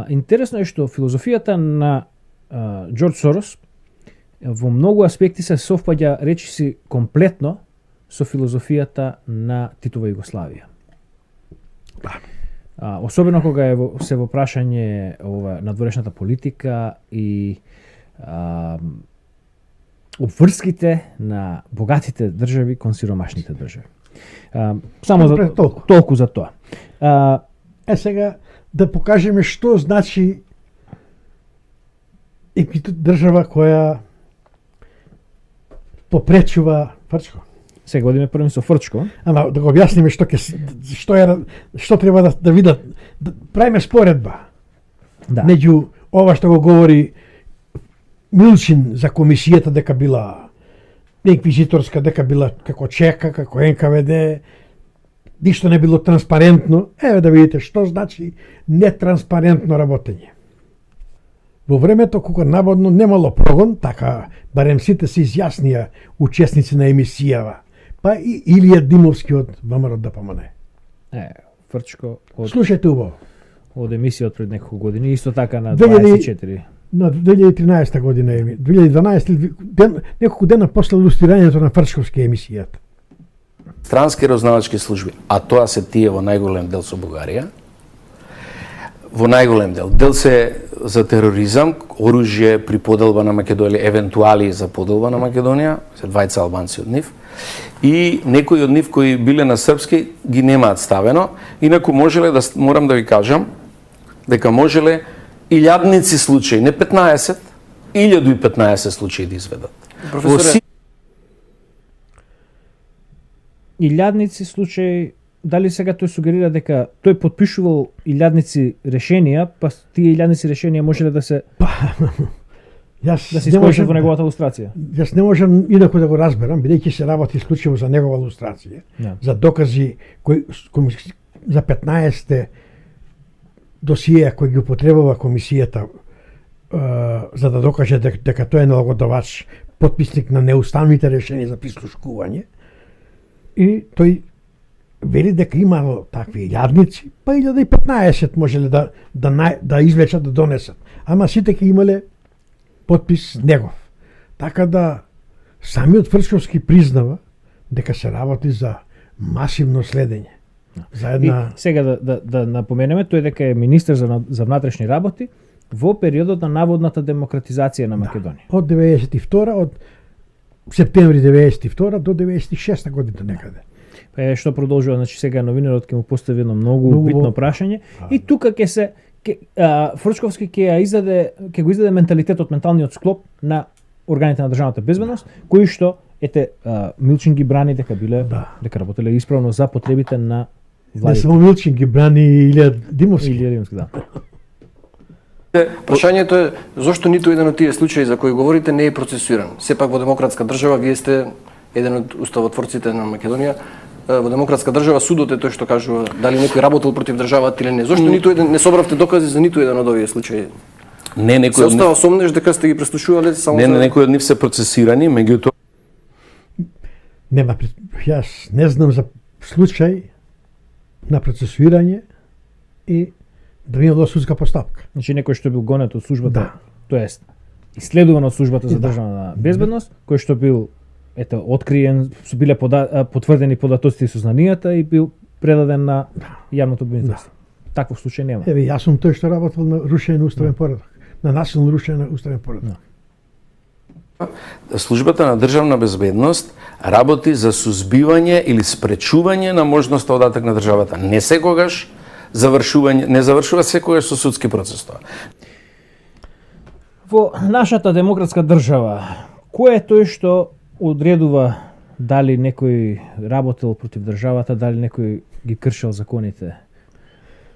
Интересно е што филозофијата на Џорџ Сорос во многу аспекти се совпаѓа речиси комплетно со филозофијата на Титова Југославија. Особено кога се во прашање надворешната политика и обврските на богатите држави кон сиромашните држави. Само за толку за тоа. Сега да покажеме што значи држава која попречува Фрчко. Сега одиме први со Фрчко. Ама да го објасниме што треба да видат. Да правиме споредба. Да. Меѓу ова што го говори Милчин за комисијата дека била инквизиторска, дека била како ЧЕКа, како НКВД, ништо не било транспарентно. Еве да видите што значи нетранспарентно работење. Во времето кога наводно немало прогон, така барем сите се изјаснија учесници на емисијава, па и Илија Димовски од ВМРО ДПМН. Фрчко Слушајте убаво. од емисија од пред неколку години, исто така на 2000 24. На 2013 година, 2012, неколку дена после илустрирањето на Фрчковски емисијата. Странски разузнавачки служби, а тоа се тие во најголем дел со Бугарија, во најголем дел. Дел се за тероризам, оружје при поделба на Македонија, евентуали за поделба на Македонија, се двајца албанци од нив, и некои од нив кои биле на српски ги немаат ставено, инаку можеле да, морам да ви кажам, дека можеле илјадници случаи, не 15, 1015 случаи да изведат. Професоре, Илјадници случаи, дали сега тој сугерира дека тој потпишувал илјадници решенија, па тие илјадници решенија можеле да се Јас да се не искористат можам во неговата илустрација? Јас не можам инаку да го разберам, бидејќи се работи исклучиво за негова илустрација, Да. за докази за 15 досиеа кои ги употребува комисијата за да докаже дека тој е налогодавач, потписник на неуставните решенија за прислушкување. И тој вели дека имало такви илјадници, па 1015 можеле да извлечат, да донесат. Ама сите ќе имале потпис негов. Така да самиот Фрчковски признава дека се работи за масивно следење. За една... И сега да напоменеме, тој дека е министер за внатрешни работи во периодот на наводната демократизација на Македонија. Од 92 од септември 92 до 96 година некаде. Што продолжува, значи сега новинарот ќе му постави едно многу битно прашање и тука ќе се Фрчковски ќе го издаде менталитетот, менталниот склоп на органите на државната безбедност, кои што Милчин ги брани дека биле дека работеле исправно за потребите на Не владите. само Милчин ги брани Илија Димовски. Илија Димовски, да. прашањето е зошто ниту еден од тие случаи за кои говорите не е процесуиран. Сепак во демократска држава вие сте еден од уставотворците на Македонија. Во демократска држава судот е тој што кажува дали некој работел против државата или не. Зошто ниту еден не собравте докази за ниту еден од овие случаи? Не Се некои од нив, остава сомнеш дека сте ги преслушувале само не за... некои од нив се процесирани, меѓутоа Нема, јас не знам за случај на процесуирање и да имало судска постапка. Значи некој што бил гонет од службата, Да. тоест исследуван од службата за Да. државна безбедност, кој што бил откриен, со биле потврдени податоците и сознанијата и бил предаден на јавното обвинителство. Таков случај нема. Еве, јас сум тој што работел на рушење на уставен поредок, на насилно рушење на уставен поредок. службата на државна безбедност работи за сузбивање или спречување на можноста од атак на државата. Не секогаш не завршува секогаш со судски процес тоа. Во нашата демократска држава, кој е тој што одредува дали некој работел против државата, дали некој ги кршел законите?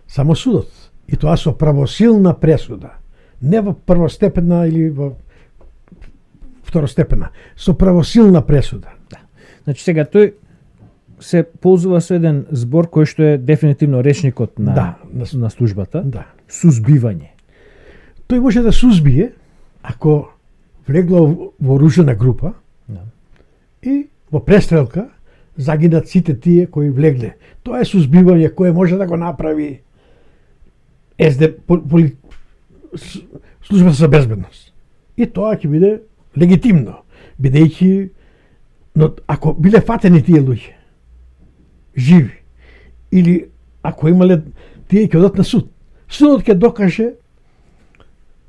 Само судот. И тоа со правосилна пресуда. Не во првостепена или во второстепена. Со правосилна пресуда. Значи сега тој се ползува со еден збор кој што е дефинитивно речникот на на службата, Да. сузбивање. Тој може да сузбие ако влегло во оружена група и во престрелка загинат сите тие кои влегле. Тоа е сузбивање кое може да го направи службата за безбедност. И тоа ќе биде легитимно, бидејќи но ако биле фатени тие луѓе живи или ако имале тие ќе одат на суд, судот ќе докаже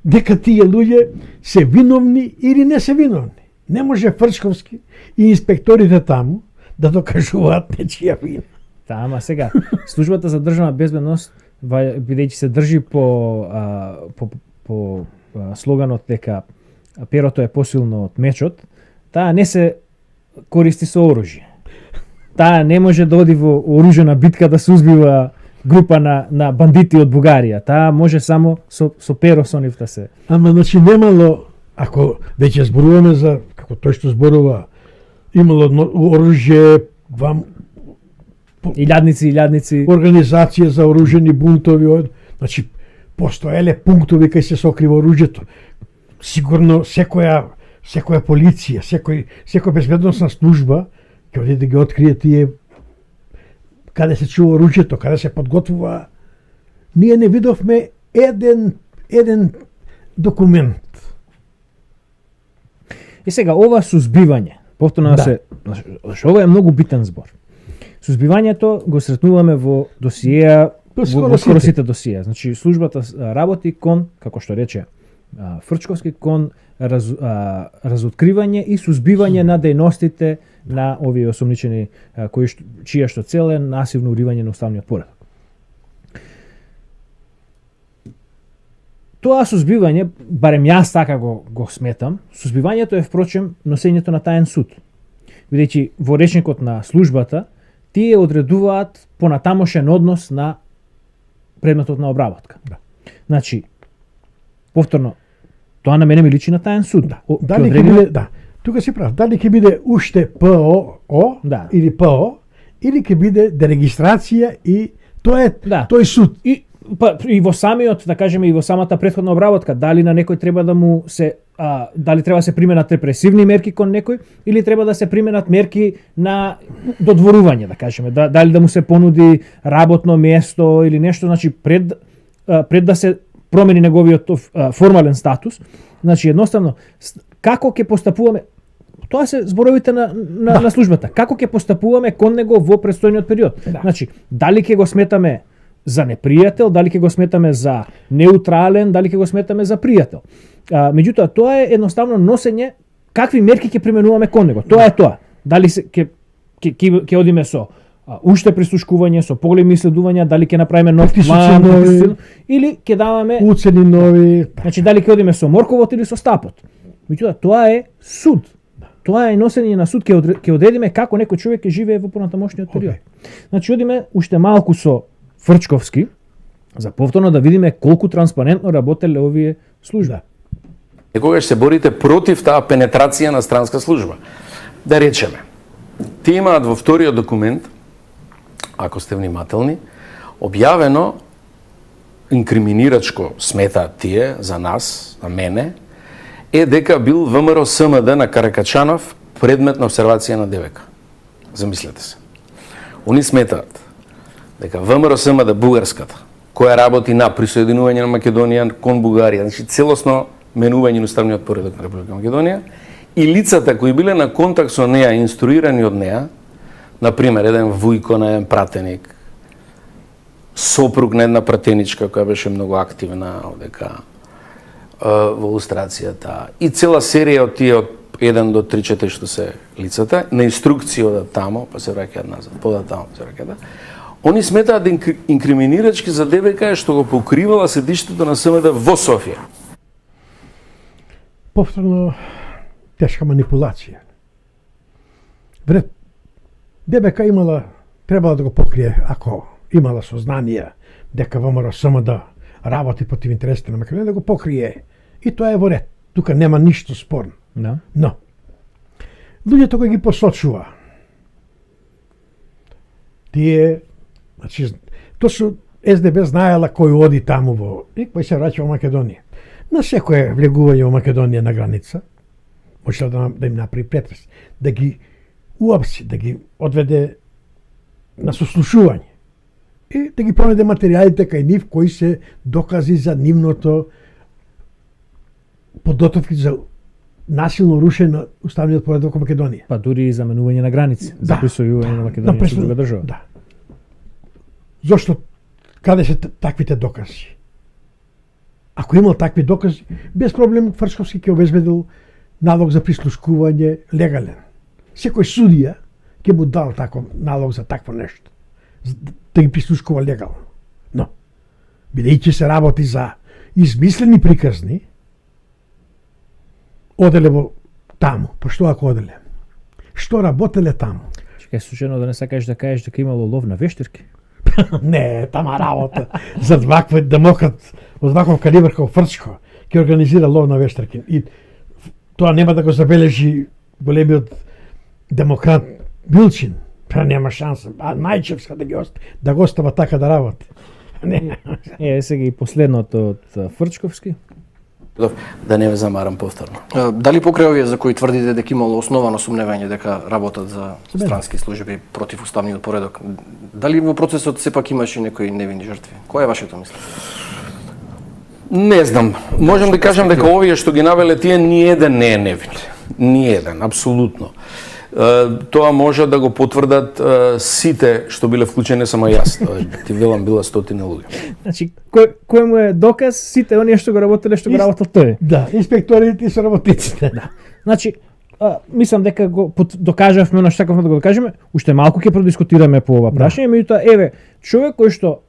дека тие луѓе се виновни или не се виновни. Не може Фрчковски и инспекторите таму да докажуваат нечија вина. Ама сега службата за државна безбедност бидејќи се држи по слоганот дека перото е посилно од мечот, таа не се користи со оружје. Таа не може да оди во оружена битка да се узбива група на бандити од Бугарија. Таа може само со перо со нив да се... Ама значи немало, ако веќе зборуваме за како тој што зборува имало оружје, вам илјадници. организација за оружени бунтови, значи постоеле пунктови кај се сокрива оружјето. Сигурно секоја полиција, секоја безбедносна служба ќе оди да ги открие тие каде се чува оружјето, каде се подготвува. Ние не видовме еден документ. И сега ова сузбивање, повторно Да. ова е многу битен збор. Сузбивањето го сретнуваме во досиеа, во скоро сите досиеа. Значи службата работи кон, како што рече Фрчковски, кон разоткривање и сузбивање на дејностите на овие осомничени чија што цел е насилно уривање на уставниот поредок. Тоа сузбивање, барем јас така го сметам, сузбивањето е впрочем носењето на таен суд. Бидејќи во речникот на службата тие одредуваат понатамошен однос на предметот на обработка. Да. Значи, повторно, тоа на мене ми личи на таен суд. Дали ќе биде, да, тука си прав, дали ќе биде уште ПО Да. или ПО, или ќе биде дерегистрација и тоа е тој суд. И во самиот, да кажеме, и во самата претходна обработка, дали на некој треба да му се дали треба да се применат репресивни мерки кон некој или треба да се применат мерки на додворување, да кажеме, дали да му се понуди работно место или нешто, значи пред да се промени неговиот формален статус, значи едноставно како ќе постапуваме, тоа се зборовите на службата, како ќе постапуваме кон него во предстојниот период. Да. Значи, дали ќе го сметаме за непријател, дали ќе го сметаме за неутрален, дали ќе го сметаме за пријател. Меѓутоа, тоа е едноставно носење какви мерки ќе применуваме кон него. Тоа е тоа. Дали ќе одиме со уште прислушкување, со поголеми исследувања, дали ќе направиме нов план, или ќе даваме уцени нови. Значи, дали ќе одиме со морковот или со стапот. Меѓутоа, тоа е суд. Тоа е носење на суд, ќе одредиме како некој човек ќе живее во понатамошниот период. Значи, одиме уште малку со Фрчковски, за повторно да видиме колку транспарентно работеле овие служби. Некогаш се борите против таа пенетрација на странска служба. Да речеме, тие имаат во вториот документ, ако сте внимателни, објавено инкриминирачко сметаат тие за нас, за мене, е дека бил ВМРО СМД на Каракачанов предмет на обсервација на ДВК. Замислете се. Они сметаат дека ВМРО СМД бугарската, која работи на присоединување на Македонија кон Бугарија, значи целосно менување на уставниот поредок на Република Македонија, и лицата кои биле на контакт со неа, инструирани од неа, например, еден вујко на еден пратеник, сопруг на една пратеничка која беше многу активна одека во лустрацијата, и цела серија од тие од 1 до 3-4 што се лицата, на инструкции одат тамо, па се враќаат назад, подат тамо, па се враќаат. Они сметаат да инкриминирачки за ДВК што го покривала седиштето на СМД во Софија. Повторно тешка манипулација. Вред, ДБК требала да го покрие, ако имала сознание дека ВМРО СМД работи против интересите на Македонија, да го покрие. И тоа е во ред. Тука нема ништо спорно. Да. Но, луѓето кои ги посочува, тие, значи, тоа су СДБ знаела кој оди таму и кој се враќа во Македонија. На секое влегување во Македонија на граница, можела да им направи претрес, да ги уапси, да ги одведе на сослушување и да ги пронеде материјалите кај нив кои се докази за нивното подготовки за насилно рушење на уставниот поредок во Македонија. Па дури и заменување на граници, за присвојување на Македонија со друга држава. Да. Зошто каде се таквите докази? Ако имал такви докази, без проблем Фрчковски ќе обезбедил налог за прислушкување легален. Секој судија ќе му дал таков налог за такво нешто, да ги прислушкува легално. Но, бидејќи се работи за измислени приказни, оделе во таму. Па што ако оделе? Што работеле таму? Чекај, случајно да не сакаш да кажеш дека имало лов на вештирки? Не, тама работа. За ваков демократ од ваков калибар како Фрчко ќе организира лов на вештирки. И тоа нема да го забележи големиот демократ Билчин, па нема шанса. А Најчевска да го остава така да работи. Не. Сега и последното од Фрчковски. Да не ве замарам повторно. Дали покрај овие за кои тврдите дека имало основано сомневање дека работат за странски служби против уставниот поредок, дали во процесот сепак имаше некои невини жртви? Која е вашето мислење? Не знам. Можам да кажам дека овие што ги навеле тие ни еден не е невин. Ни еден, апсолутно. Тоа може да го потврдат сите што биле вклучени, само јас. Ти велам била стотина луѓе. Значи, кој му е доказ? Сите оние што го работеле, што го работел тој. Да, инспекторите и соработниците. Да. Значи, мислам дека го докажавме она што сакавме да го докажеме, уште малку ќе продискутираме по ова прашање, меѓутоа еве, човек кој што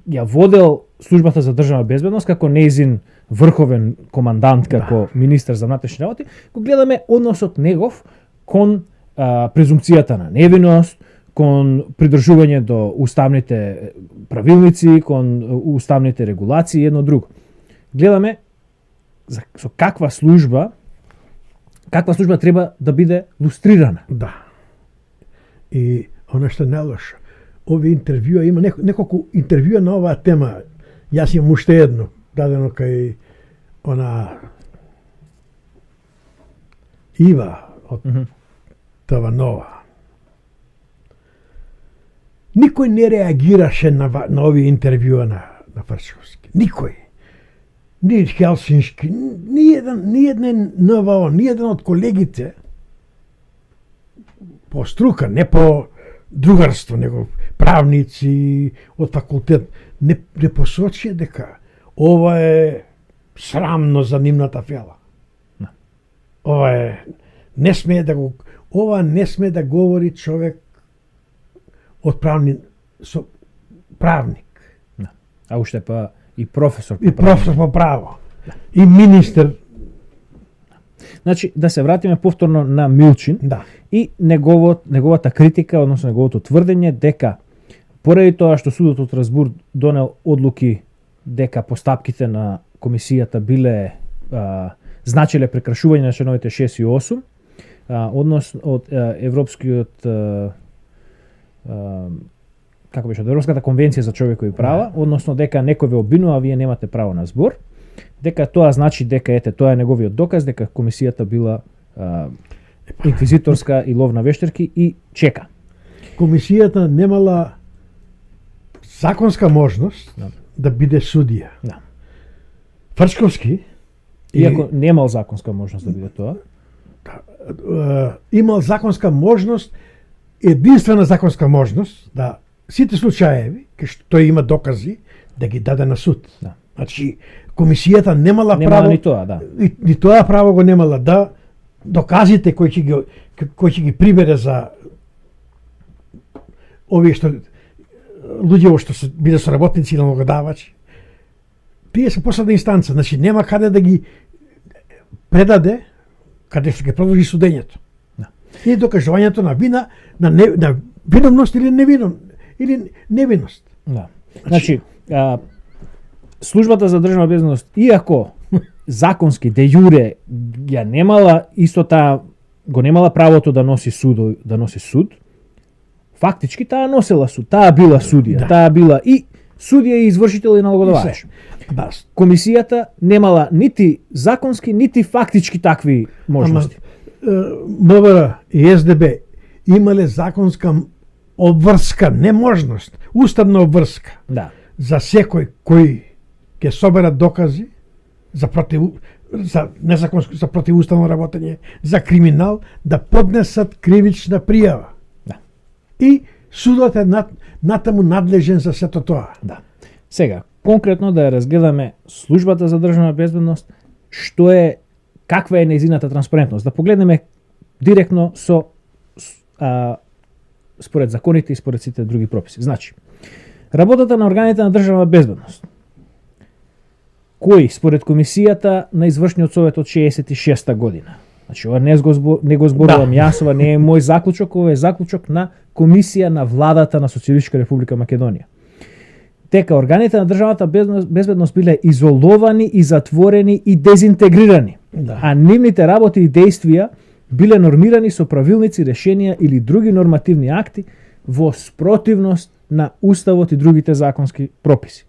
ја водел службата за државна безбедност како нејзин врховен командант, како министар за внатрешни работи, го гледаме односот негов кон презумпцијата на невиност, кон придржување до уставните правилници, кон уставните регулации и едно друго. Гледаме со каква служба треба да биде лустрирана. Да. И она што не лошо, овие интервјуа, има неколку интервјуа на оваа тема. Јас имам уште едно, дадено кај она Ива од Това Нова. Никој не реагираше на овие интервјуа на Фрчковски. Никој. Ни Хелсиншки, ни еден НВО, ни еден од колегите по струка, не по другарство, него правници од факултет, не посочи дека ова е срамно за нивната фела. Ова е не смее да говори човек од правник. А уште па и професор по и професор по право. И министер. Значи, да се вратиме повторно на Милчин и неговата критика, односно неговото тврдење дека поради тоа што судот од Страсбург донел одлуки дека постапките на комисијата биле значеле прекрашување на членовите 6 и 8, односно од Европскиот како беше, Европската конвенција за човекови права, односно дека некој ве обвинува, а вие немате право на збор, дека тоа значи дека тоа е неговиот доказ дека комисијата била инквизиторска и лов на вештерки и чека. Комисијата немала законска можност да биде судија. Да. Фрчковски, иако немал законска можност да биде тоа, имал законска можност, единствена законска можност да сите случаеви кај што тој има докази да ги даде на суд. Да. Значи комисијата немала право ни тоа, да. Ни тоа право го немала да доказите кои ќе ги прибере за овие што луѓе што се биле соработници или налогодавачи. Тие се последна инстанца, значи нема каде да ги предаде каде што ќе продолжи судењето. Да. И докажувањето на вина, на виновност или невиност. Да. Значи, службата за државна безбедност, иако законски де јуре ја немала исто таа го немала правото да носи суд, фактички таа носела суд, таа била судија, таа била и судија и извршител и налогодувач. Комисијата немала нити законски, нити фактички такви можности. МВР и СДБ имале законска обврска, не можност, уставна обврска. Да. За секој кој ќе соберат докази за противуставно работење, за криминал, да поднесат кривична пријава. Да. И судот е натаму надлежен за сето тоа. Да. Сега, конкретно да ја разгледаме службата за државна безбедност, каква е нејзината транспарентност. Да погледнеме директно според законите и според сите други прописи. Значи, работата на органите на државна безбедност, кои според комисијата на извршниот совет од 66-та година. Значи, ова не го зборувам јас, ова не е мој заклучок, ова е заклучок на комисија на владата на Социјалистичка република Македонија. Дека органите на државната безбедност биле изоловани и затворени и дезинтегрирани, а нивните работи и действија биле нормирани со правилници, решенија или други нормативни акти во спротивност на Уставот и другите законски прописи.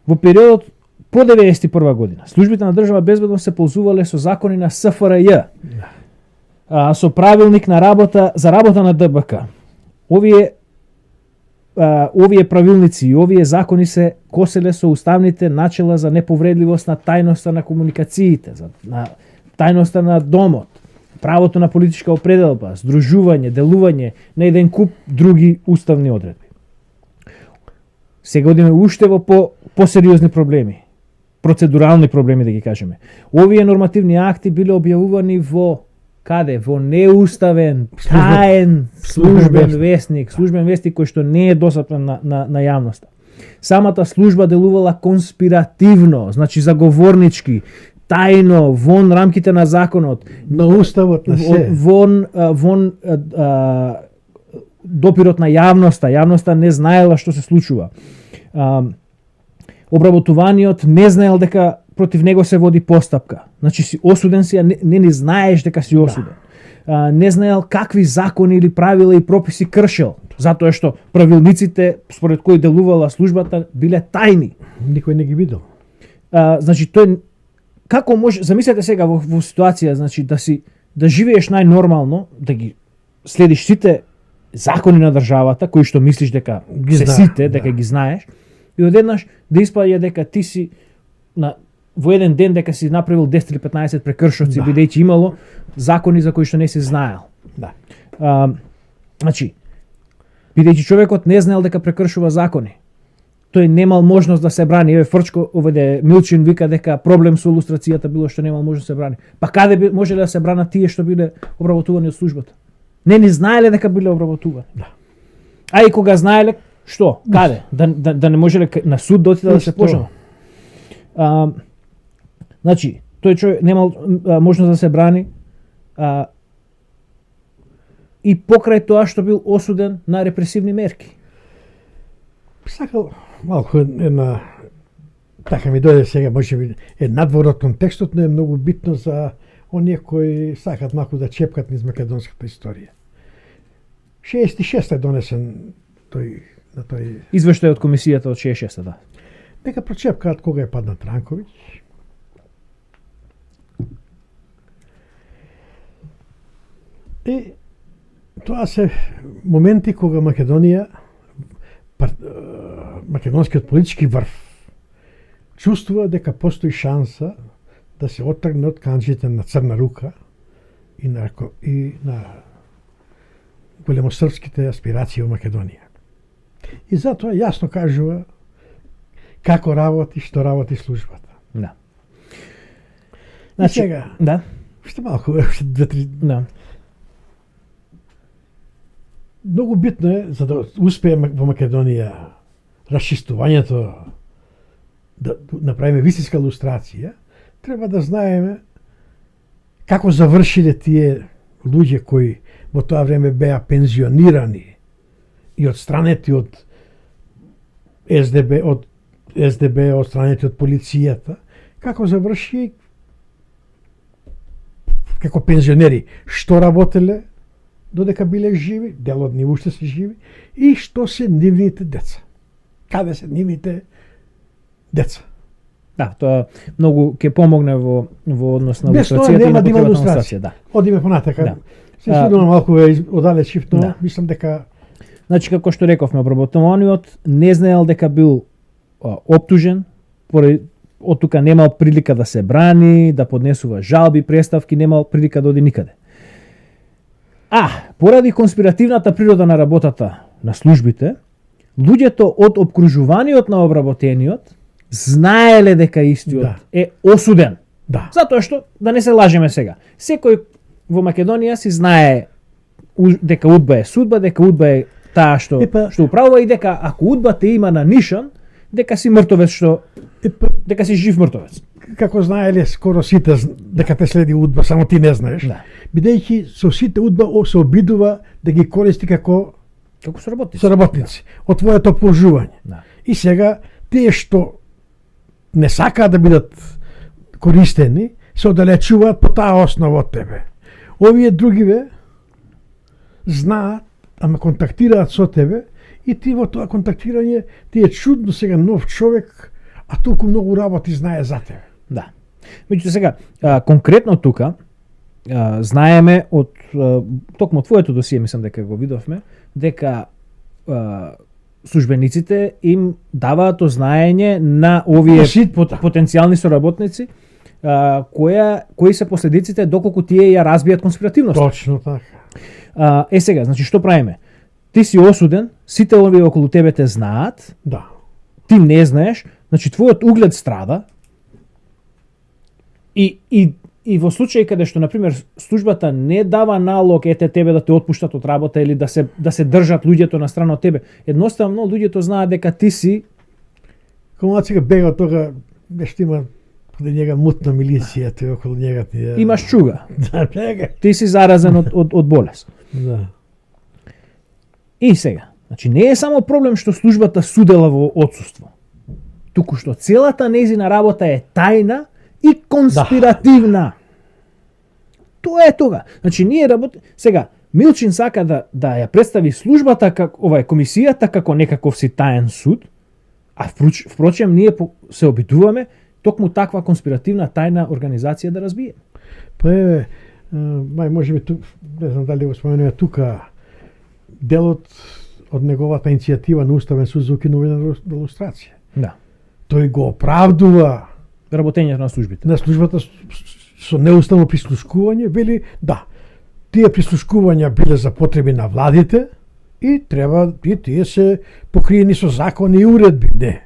Во периодот по 1991 година, службите на државна безбедност се ползувале со закони на СФРЈ, со правилник на работа за работа на ДБК. Овие правилници и овие закони се коселе со уставните начела за неповредливост на тајноста на комуникациите, на тајноста на домот, правото на политичка определба, здружување, делување на еден куп други уставни одредби. Сега одиме уште во посериозни проблеми, процедурални проблеми да ги кажеме. Овие нормативни акти биле објавувани во каде? Во неуставен, таен службен вестник кој што не е достапен на јавноста. Самата служба делувала конспиративно, значи заговорнички, тајно, вон рамките на законот, на уставот, на се. Вон допирот на јавноста. Јавноста не знаела што се случува. Обработуваниот не знаел дека против него се води постапка. Значи си осуден си, а не знаеш дека си осуден. Не знаел какви закони или правила и прописи кршел, затоа што правилниците според кои делувала службата биле тајни. Никој не ги видел. Значи тој како може, замислете сега во ситуација, значи да живееш најнормално, да ги следиш сите закони на државата кои што мислиш дека се сите, дека ги знаеш, и одеднаш да испаѓа дека ти си во еден ден дека си направил 10 или 15 прекршоци, бидејќи имало закони за кои што не си знаел. Значи, бидејќи човекот не знаел дека прекршува закони, тој немал можност да се брани. Еве Фрчко, овде Милчин вика дека проблем со илустрацијата било што немал можност да се брани. Па каде може да се бранат тие што биле обработувани од службата? Не знаеле дека биле обработувани. А и кога знаеле, што? Каде? Да не можеле на суд да отиде да се пожалат. Значи, тој човек немал можност да се брани и покрај тоа што бил осуден на репресивни мерки. Сакал малку една, така ми дојде сега, може би е надвор од контекстот, но е многу битно за оние кои сакат малку да чепкат низ македонската историја. 66 е донесен на тој извештај од комисијата од 66, да. Нека прочепкаат кога е паднат Ранковиќ. И тоа се моменти кога македонскиот политички врв чувствува дека постои шанса да се оттргне од канџите на Црна рука и на големосрпските аспирации во Македонија. И затоа јасно кажува како работи, што работи службата. Да. Значи, сега, да. Уште малку, уште 2-3. Да. Многу битно е за да успее во Македонија расчистувањето, да направиме вистинска илустрација, треба да знаеме како завршиле тие луѓе кои во тоа време беа пензионирани и одстранети од СДБ, од одстранети од полицијата, како заврши како пензионери, што работеле додека биле живи, дел од нив уште се живи, и што се нивните деца. Каде се нивните деца? Да, тоа многу ќе помогне во однос на илустрацијата и нема на потребата на илустрација, да. Одиме понатака. Да. Се судувам малку оддалечив, но мислам дека значи како што рековме, обработуваниот не знаел дека бил оптужен, од тука немал прилика да се брани, да поднесува жалби, преставки, немал прилика да оди никаде. Поради конспиративната природа на работата на службите, луѓето од обкружуваниот на обработениот знаеле дека истиот е осуден. Да. Затоа што, да не се лажеме сега, секој во Македонија си знае дека УДБА е судба, дека УДБА е таа што управува и дека ако УДБА те има на нишан, дека си мртовец дека си жив мртовец. Како знаеле скоро сите дека те следи УДБА, само ти не знаеш. Да. Бидејќи со сите УДБА се обидува да ги користи како соработници од твоето положување. Да. И сега тие што не сакаат да бидат користени, се оддалечуваат по таа основа од тебе. Овие другиве знаат, ама контактираат со тебе и ти во тоа контактирање ти е чудно сега нов човек, а толку многу работи знае за тебе. Да. Меѓутоа сега, конкретно тука, знаеме од токму твоето досие, мислам дека го видовме, дека службениците им даваат ознаење на овие потенцијални соработници кои се последиците доколку тие ја разбијат конспиративност. Точно така. Сега, значи што правиме? Ти си осуден, сите овие околу тебе те знаат, Да. ти не знаеш, значи твојот углед страда и во случај каде што, например, службата не дава налог ете тебе да те отпуштат од работа или да се држат луѓето на страна од тебе, едноставно луѓето знаат дека ти си Комат сега бега од тога, нешто има поде njega мутна милиција, тој околу njega ти имаш чуга. Да, бега. Ти си заразен од болест. Да. И сега, значи не е само проблем што службата судела во отсуство, туку што целата нејзина работа е тајна и конспиративна. Тоа е тога. Значи ние сега Милчин сака да ја представи службата како комисијата како некаков си таен суд, а впрочем ние се обидуваме токму таква конспиративна тајна организација да разбие. Па еве, мај можеби не знам дали го споменува тука делот од неговата иницијатива на Уставен суд за укинување на лустрација. Да. Тој го оправдува Работењето на службите. на службата со неуставно прислушкување, вели да, тие прислушкувања биле за потреби на владите и треба и тие се покриени со закони и уредби. Не.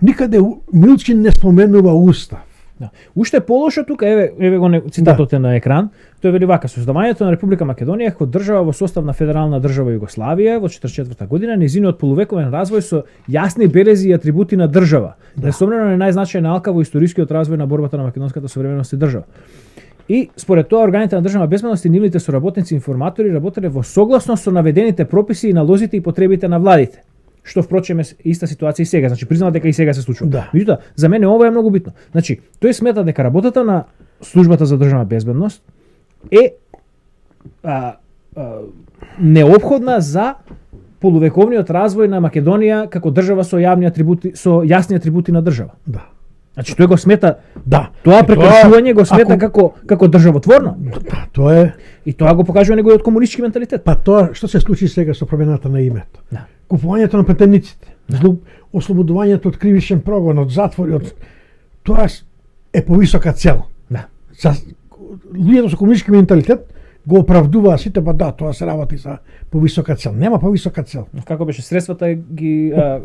Никаде Милчин не споменува устав. Да. Уште полошо тука, еве го цитатот е на екран, тој вели вака: создавањето на Република Македонија како држава во состав на федерална држава Југославија во 1944 година, нејзиниот полувековен развој со јасни белези и атрибути на држава. Несомнено е најзначајна алка во историскиот развој на борбата на македонската современост и држава. И според тоа органите на државна безбедност и нивните соработници и информатори работеле во согласност со наведените прописи и налозите и потребите на владите. Што впрочем е иста ситуација и сега, значи признава дека и сега се случува. Да. Меѓутоа, за мене ова е многу битно. Значи, тој смета дека работата на службата за државна безбедност е неопходна за полувековниот развој на Македонија како држава со јасни атрибути на држава. Да. Значи тој го смета, Да. тоа прекршување го смета како државотворно. Да, тоа е. И тоа го покажува неговиот комунистички менталитет. Па тоа што се случи сега со промената на името. Да. Купувањето на претендиците, ослободувањето од кривичен прогон, од затвори, тоа е повисока цел. Да. Луѓето со комунистички менталитет го оправдуваа сите, па да, тоа се работи за повисока цел. Нема повисока цел. Како беше средствата Целта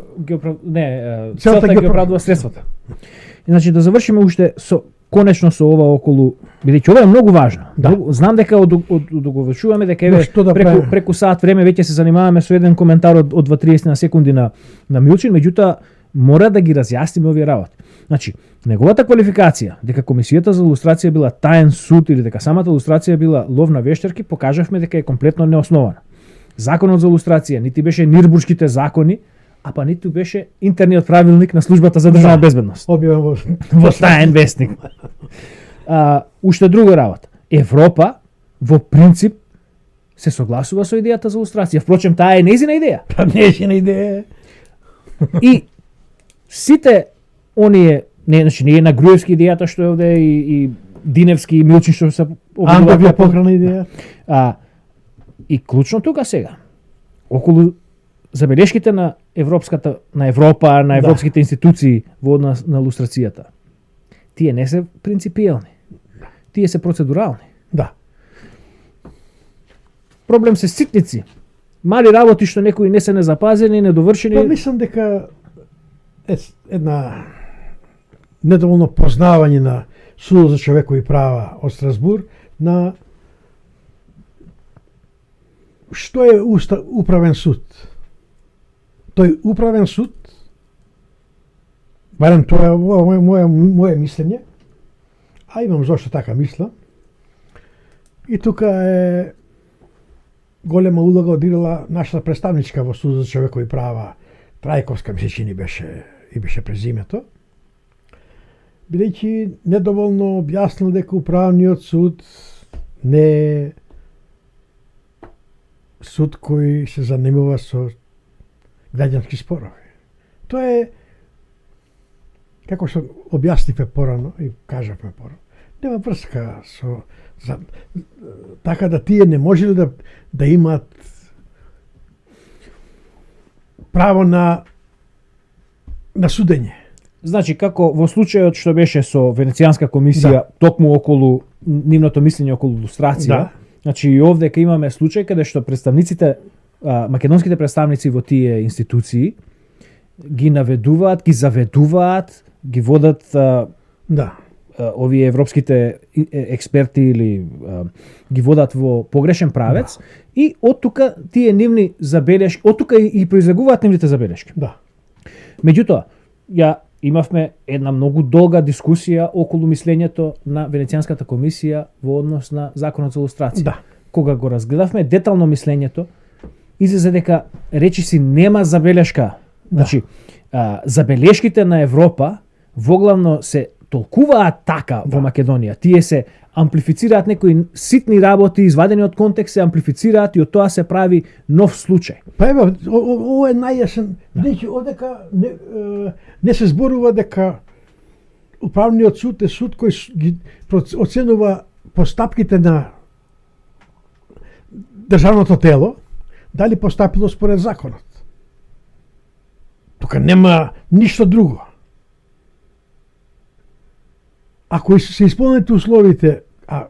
целта ги ги оправдува средствата. И значи да завршиме уште конечно со ова околу, бидејќи ова е многу важно. Да. Знам дека одговаруваме дека еве Да преку сат време веќе се занимаваме со еден коментар од 2-30 на секунди на Милчин, меѓутоа мора да ги разјасниме овие работи. Значи, неговата квалификација дека комисијата за лустрација била таен суд или дека самата лустрација била лов на вештарки, покажавме дека е комплетно неоснована. Законот за лустрација нити беше Нирбуршките закони, а па ниту беше интерниот правилник на службата за државна безбедност. Објавен Во таен вестник. Уште друга работа. Европа во принцип се согласува со идејата за лустрација. Впрочем, таа е нејзина идеја. Па нејзина идеја. И сите оние, значи не е на Груевски идејата што е овде и Диневски и Милчин што се Андов ја покрана идеја. И клучно тука сега, околу забелешките на Европа, на европските институции во однос на лустрацијата, тие не се принципијални. Тие се процедурални. Да. Проблем се ситници. Мали работи што некои не се незапазени, недовршени. Па мислам дека една недоволно познавање на Судот за човекови права од Страсбур на што е управен суд. Тој управен суд, барем тоа е моје мислење, а имам зошто така мислам, и тука е голема улога одиграла нашата представничка во Судот за човекови права, Трајковска ми се чини беше презимето, бидејќи недоволно објаснил дека управниот суд не суд кој се занимава со граѓански спорови. Тоа е, како што објаснивме порано и кажавме порано, нема врска така да тие не можеле да имаат право на судење. Значи, како во случајот што беше со Венецијанска комисија, токму околу нивното мислење околу лустрација, значи и овде имаме случај каде што представниците, македонските представници во тие институции ги наведуваат, ги заведуваат, ги водат овие европските експерти или ги водат во погрешен правец и од тука тие нивни забелешки, од тука и произлегуваат нивните забелешки. Меѓутоа, имавме една многу долга дискусија околу мислењето на Венецијанската комисија во однос на законот за лустрација. Кога го разгледавме детално мислењето, излезе дека речиси нема забелешка. Значи, забелешките на Европа воглавно се толкуваат така во Македонија. Тие се амплифицираат некои ситни работи, извадени од контекст, се амплифицираат и од тоа се прави нов случај. Па ева, ово е најјасен. Одека не се зборува дека управниот суд е суд кој ги оценува постапките на државното тело, дали постапило според законот. Тука нема ништо друго. Ако се исполнете условите, а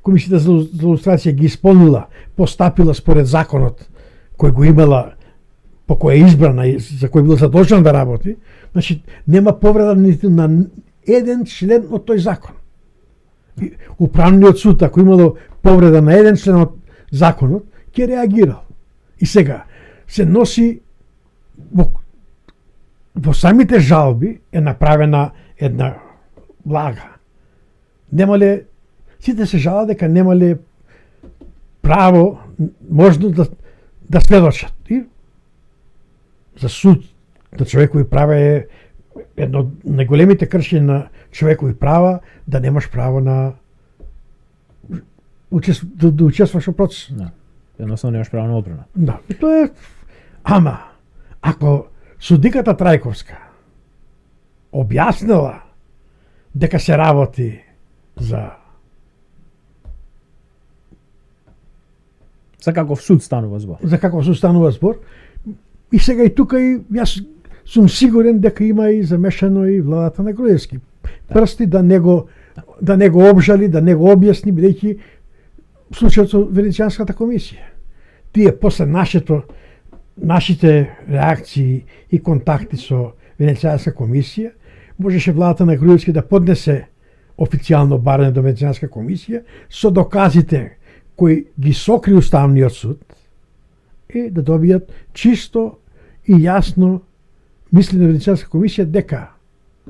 Комисијата за лустрација ги исполнила, постапила според законот кој го имала, по кој е избрана и за кој била задолжена да работи, значи нема повреда нити на еден член од тој закон. И управниот суд, ако имало повреда на еден член од законот, ќе реагирал. И сега се носи во самите жалби е направена една влага. Немале, сите се жалат дека немале право, можно да сведочат. И за суд на човекови права е едно од најголемите кршења на човекови права, да немаш право на да учествуваш во процес. Едноставно немаш право на одбрана. И тоа е, ама, ако судиката Трајковска објаснила дека се работи за каков суд станува збор. За каков суд станува збор. И сега и тука и јас сум сигурен дека има и замешано и владата на Груевски. Прсти да не го обжали, да не го објасни, бидејќи случајот со Венецијанската комисија. Тие после нашите реакции и контакти со Венецијанска комисија, можеше владата на Груевски да поднесе официјално барање до Венецијанска комисија со доказите кои ги сокри Уставниот суд и да добијат чисто и јасно мислење на Венецијанска комисија дека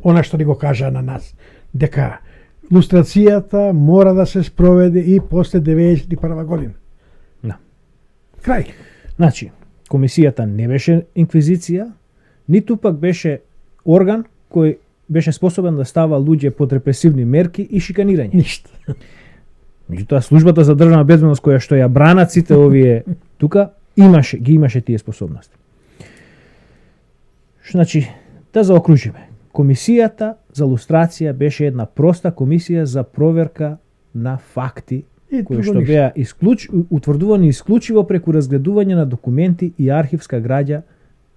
она што ни го кажа на нас, дека лустрацијата мора да се спроведе и после 91 година. Крај. Значи, комисијата не беше инквизиција, ниту пак беше орган кој беше способен да става луѓе под репресивни мерки и шиканирање. Ништо. Меѓутоа, службата за државна безбедност која што ја бранат сите овие тука, ги имаше тие способности. Значи, да заокружиме. Комисијата за лустрација беше една проста комисија за проверка на факти кои што беа утврдувани исклучиво преку разгледување на документи и архивска граѓа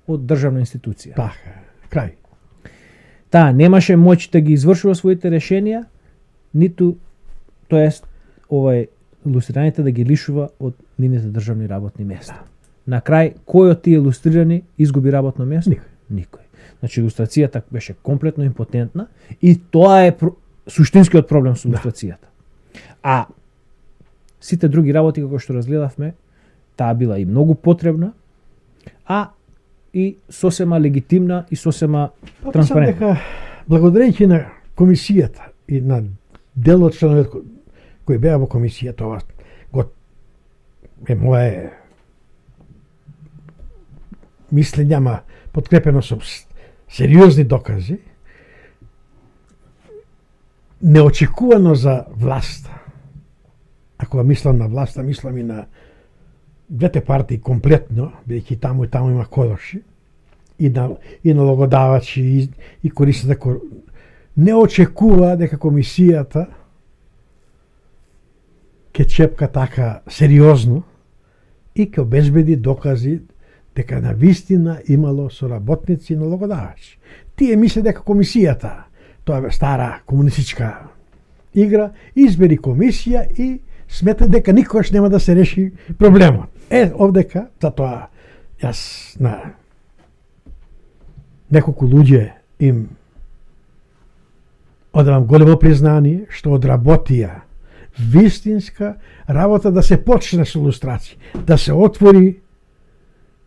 од државна институција. Така, крај. Таа немаше моќ да ги извршува своите решенија, ниту, тоест, лустрираните да ги лишува од нивните државни работни места. На крај, кој од тие лустрирани изгуби работно место? Никој. Значи, лустрацијата беше комплетно импотентна и тоа е суштинскиот проблем со лустрацијата. А сите други работи, како што разгледавме, таа била и многу потребна, а и сосема легитимна и сосема транспарентна. Благодарејќи на комисијата и на дел од членовете кои беа во комисијата, ова е мое мислење, ама подкрепено со сериозни докази, неочекувано за власта. Ако мислам на власта, мислам и на двете партии комплетно, бидејќи таму и таму има кодоши, и налогодавачи, и користите, не очекува дека комисијата ќе чепка така сериозно и ќе обезбеди докази дека на вистина имало соработници и налогодавачи. Тие мисле дека комисијата, тоа е стара комунистичка игра, избери комисија и смета дека никогаш нема да се реши проблемот. Овдека, затоа јас на неколку луѓе им одавам големо признание што одработија вистинска работа да се почне со илустрација, да се отвори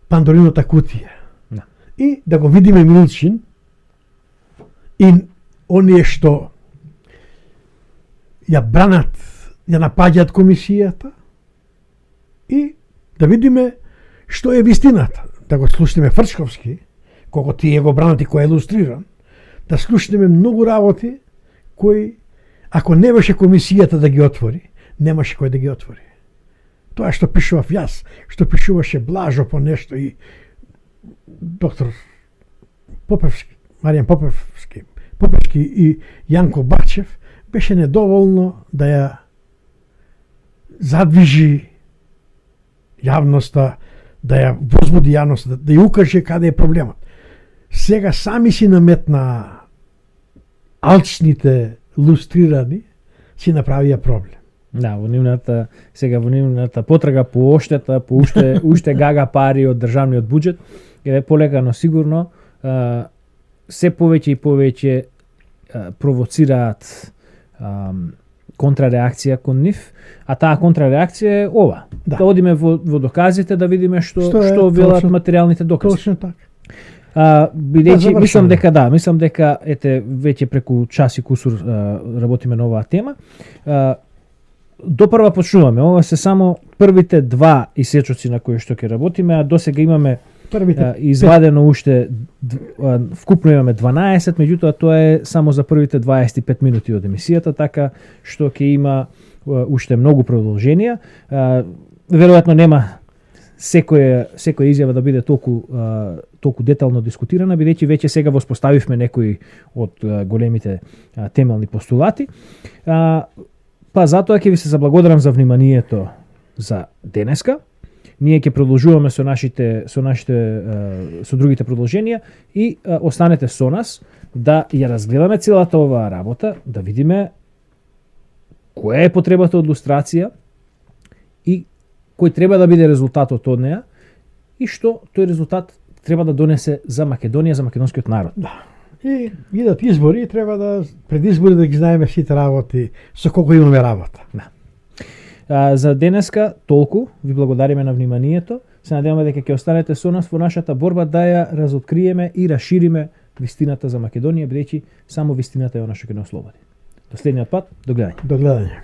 Пандорината кутија. Да. И да го видиме Милчин и оние што ја бранат, ја напаѓаат комисијата и да видиме што е вистината. Да го слушнеме Фрчковски, кога тие го бранат и кој е илустриран, да слушнеме многу работи кои, ако не беше комисијата да ги отвори, немаше кој да ги отвори. Тоа што пишував јас, што пишуваше Блажо по нешто и доктор Попевски, Маријан Попевски и Јанко Бачев, беше недоволно да ја задвижи јавноста, да ја возбуди јавноста, да ја укаже каде е проблемот. Сега сами си наметна алчните лустрирани, си направија проблем. Да, во нивната потрага по оштета, по уште гага пари од државниот буџет, е полека, но сигурно се повеќе и повеќе провоцираат контрареакција кон нив, а таа контрареакција е ова. Да одиме во доказите да видиме што велат материјалните докази. Точно така. Бидејќи мислам дека ете веќе преку час и кусур работиме на оваа тема. Допрва почнуваме. Ова се само првите два исечоци на кои што ќе работиме, а досега имаме извадено уште вкупно имаме 12, меѓутоа тоа е само за првите 25 минути од емисијата, така што ќе има уште многу продолженија. Веројатно нема секоја изјава да биде толку детално дискутирана, бидејќи веќе сега воспоставивме некои од големите темелни постулати. Па затоа ќе ви се заблагодарам за вниманието за денеска. Ние ќе продолжуваме со другите продолженија и останете со нас да ја разгледаме целата оваа работа, да видиме која е потребата од лустрација и кој треба да биде резултатот од неа и што тој резултат треба да донесе за Македонија, за македонскиот народ. Да. И идат избори и треба да пред избори да ги знаеме сите работи со колку имаме работа. Да. За денеска толку, ви благодариме на вниманието. Се надеваме дека ќе останете со нас во нашата борба да ја разоткриеме и расшириме вистината за Македонија, бидејќи само вистината е она што ќе не ослободи. До следниот пат, до гледање. До гледање.